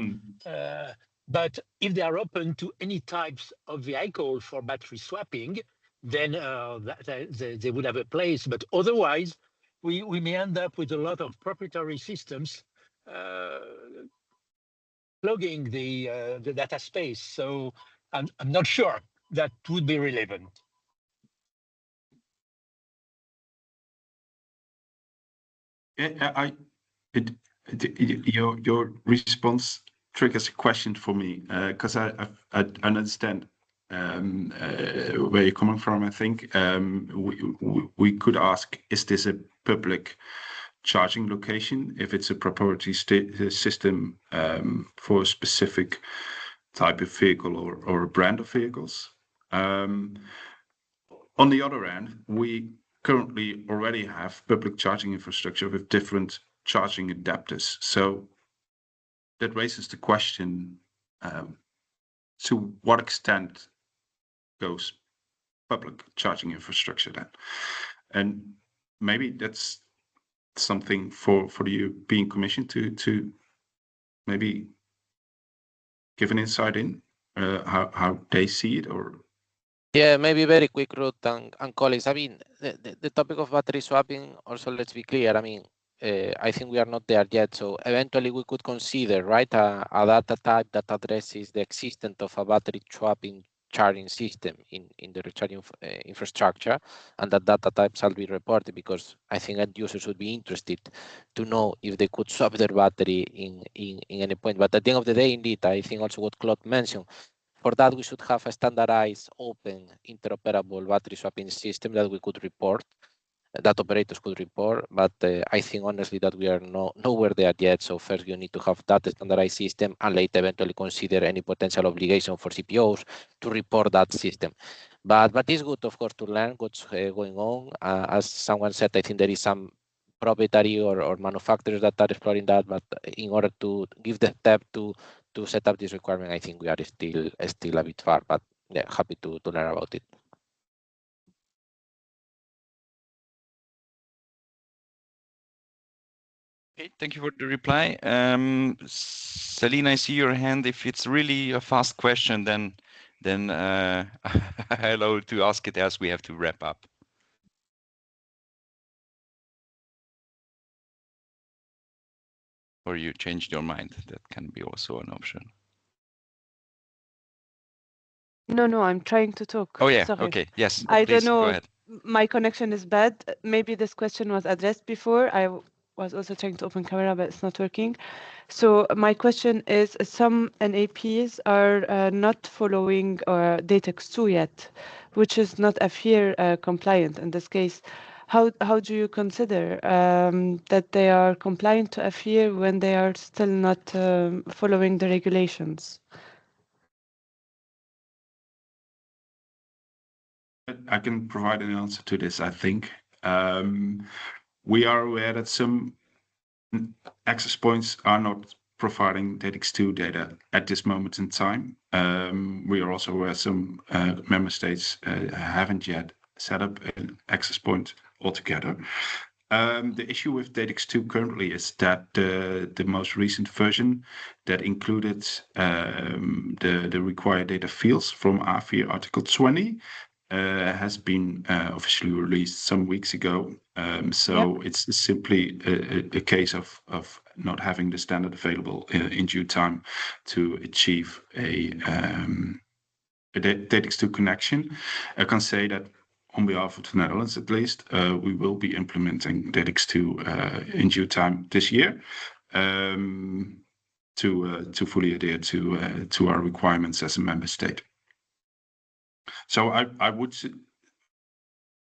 But if they are open to any types of vehicle for battery swapping, then they would have a place. But otherwise, we may end up with a lot of proprietary systems plugging the data space. So I'm not sure that would be relevant. Yeah, your response triggers a question for me because I understand where you're coming from. I think we could ask: is this a public charging location? If it's a proprietary system for a specific type of vehicle or a brand of vehicles. On the other hand, we currently already have public charging infrastructure with different charging adapters. So that raises the question, to what extent goes public charging infrastructure then? And maybe that's something for the European Commission to maybe give an insight in how they see it, or yeah, maybe very quick, Ruth and colleagues. I mean, the topic of battery swapping, also, let's be clear. I mean, I think we are not there yet. So eventually we could consider, right, a data type that addresses the existence of a battery swapping charging system in the recharging infrastructure, and that data type shall be reported, because I think end users would be interested to know if they could swap their battery in any point. But at the end of the day, indeed, I think also what Claude mentioned, for that, we should have a standardized, open, interoperable battery swapping system that we could report, that operators could report. But I think honestly that we are nowhere there yet. So first you need to have that standardized system, and later eventually consider any potential obligation for CPOs to report that system. But it's good, of course, to learn what's going on. As someone said, I think there is some proprietary or manufacturers that are exploring that. But in order to give the step to set up this requirement, I think we are still a bit far. But yeah, happy to learn about it. Okay, thank you for the reply. Celine, I see your hand. If it's really a fast question, then I allow to ask it as we have to wrap up. Or you changed your mind. That can be also an option. No, I'm trying to talk. Oh yeah, Sorry. okay, yes. I please, don't know. Go ahead. My connection is bad. Maybe this question was addressed before. I was also trying to open camera, but it's not working. So my question is, some NAPs are not following DATEXII yet, which is not FIER compliant in this case. How do you consider that they are compliant to FIER when they are still not following the regulations? I can provide an answer to this, I think. We are aware that some access points are not providing DATEXII data at this moment in time. We are also aware some member states haven't yet set up an access point altogether. The issue with DATEXII currently is that the most recent version that included the required data fields from AFIR Article 20 has been officially released some weeks ago. So it's simply a case of not having the standard available in due time to achieve a DATEXII connection. I can say that on behalf of the Netherlands, at least, we will be implementing DATEXII in due time this year to fully adhere to our requirements as a member state. So I would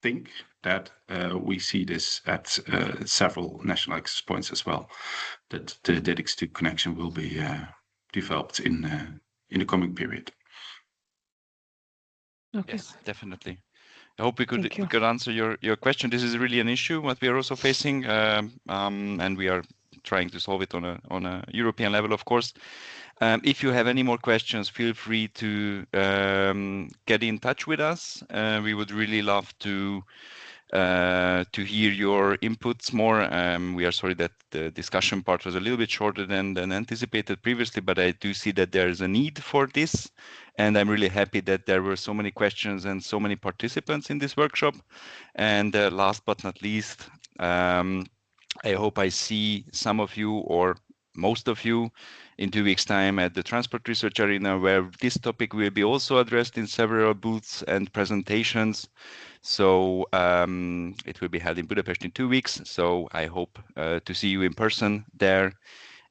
think that we see this at several national access points as well, that the DATEXII connection will be developed in the coming period. Okay. Yes, definitely. I hope we could answer your question. This is really an issue what we are also facing, and we are trying to solve it on a European level, of course. If you have any more questions, feel free to get in touch with us. We would really love to hear your inputs more. We are sorry that the discussion part was a little bit shorter than anticipated previously, but I do see that there is a need for this. And I'm really happy that there were so many questions and so many participants in this workshop. And last but not least, I hope I see some of you or most of you in 2 weeks' time at the Transport Research Arena, where this topic will be also addressed in several booths and presentations. So it will be held in Budapest in 2 weeks. So I hope to see you in person there.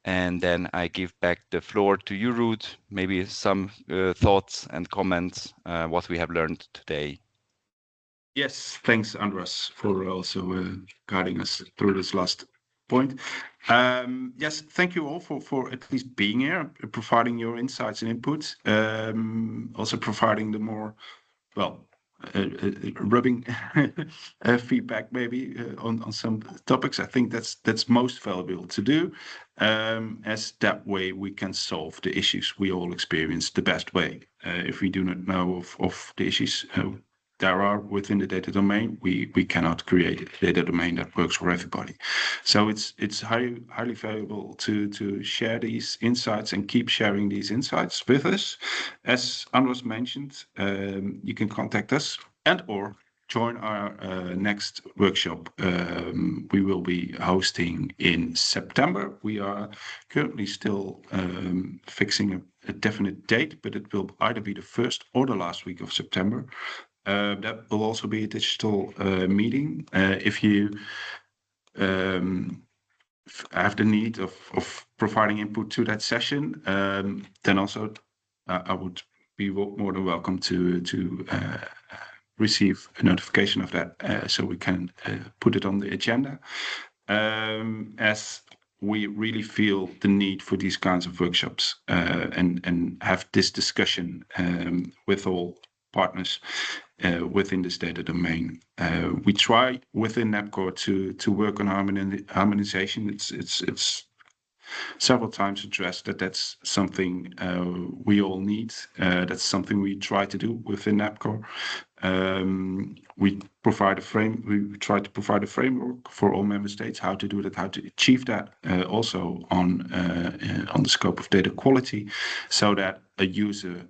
And then I give back the floor to you, Ruud. Maybe some thoughts and comments, what we have learned today. Yes, thanks, Andras, for also guiding us through this last point. Yes, thank you all for at least being here, providing your insights and inputs, also providing the more, well, rubbing feedback maybe on some topics. I think that's most valuable to do, as that way we can solve the issues we all experience the best way. If we do not know of the issues there are within the data domain, we cannot create a data domain that works for everybody. So it's highly valuable to share these insights and keep sharing these insights with us. As Andros mentioned, you can contact us and or join our next workshop we will be hosting in September. We are currently still fixing a definite date, but it will either be the first or the last week of September. That will also be a digital meeting. If you have the need of providing input to that session, then also I would be more than welcome to receive a notification of that, so we can put it on the agenda. As we really feel the need for these kinds of workshops and have this discussion with all partners within this data domain. We try within NAPCORE to work on harmonization. It's several times addressed that that's something we all need. That's something we try to do within NAPCORE. We try to provide a framework for all member states how to do that, how to achieve that, also on the scope of data quality, so that a user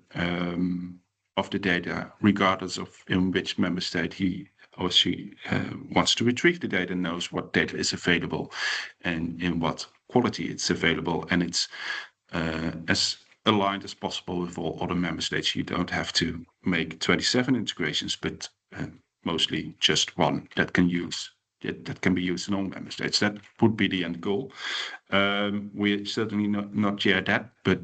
of the data, regardless of in which member state he or she wants to retrieve the data, knows what data is available and in what quality it's available, and it's as aligned as possible with all other member states. You don't have to make 27 integrations, but mostly just one that can be used in all member states. That would be the end goal. We're certainly not yet that, but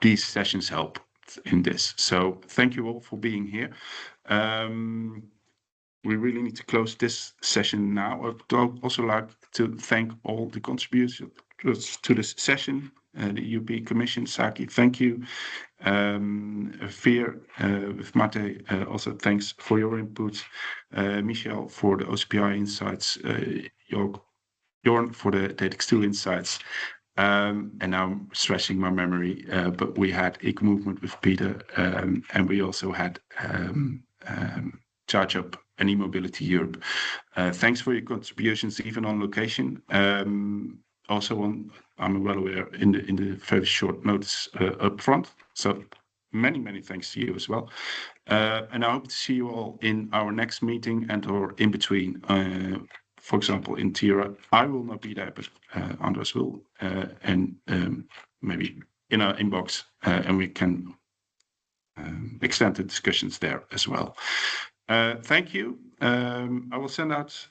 these sessions help in this. So thank you all for being here. We really need to close this session now. I would also like to thank all the contributors to this session. The European Commission, Saki, thank you. FIER with Mate, also thanks for your input. Michel for the OCPI insights. Jorn for the DATEXII insights. And now I'm stretching my memory, but we had eco-movement with Peter, and we also had Charge Up and e-mobility Europe. Thanks for your contributions, even on location. Also I'm well aware in the very short notice up front. So many thanks to you as well. And I hope to see you all in our next meeting and or in between. For example, in Tira, I will not be there, but Andres will, and maybe in our inbox, and we can extend the discussions there as well. Thank you. I will send out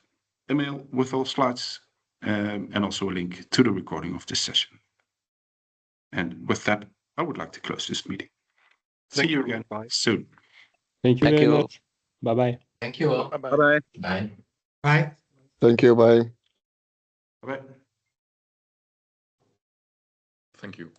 a mail with all slides and also a link to the recording of this session. And with that, I would like to close this meeting. See you again soon. Thank you very much. Bye-bye. Thank you all. Bye-bye. Bye. Bye. Thank you. Bye. Bye. Thank you.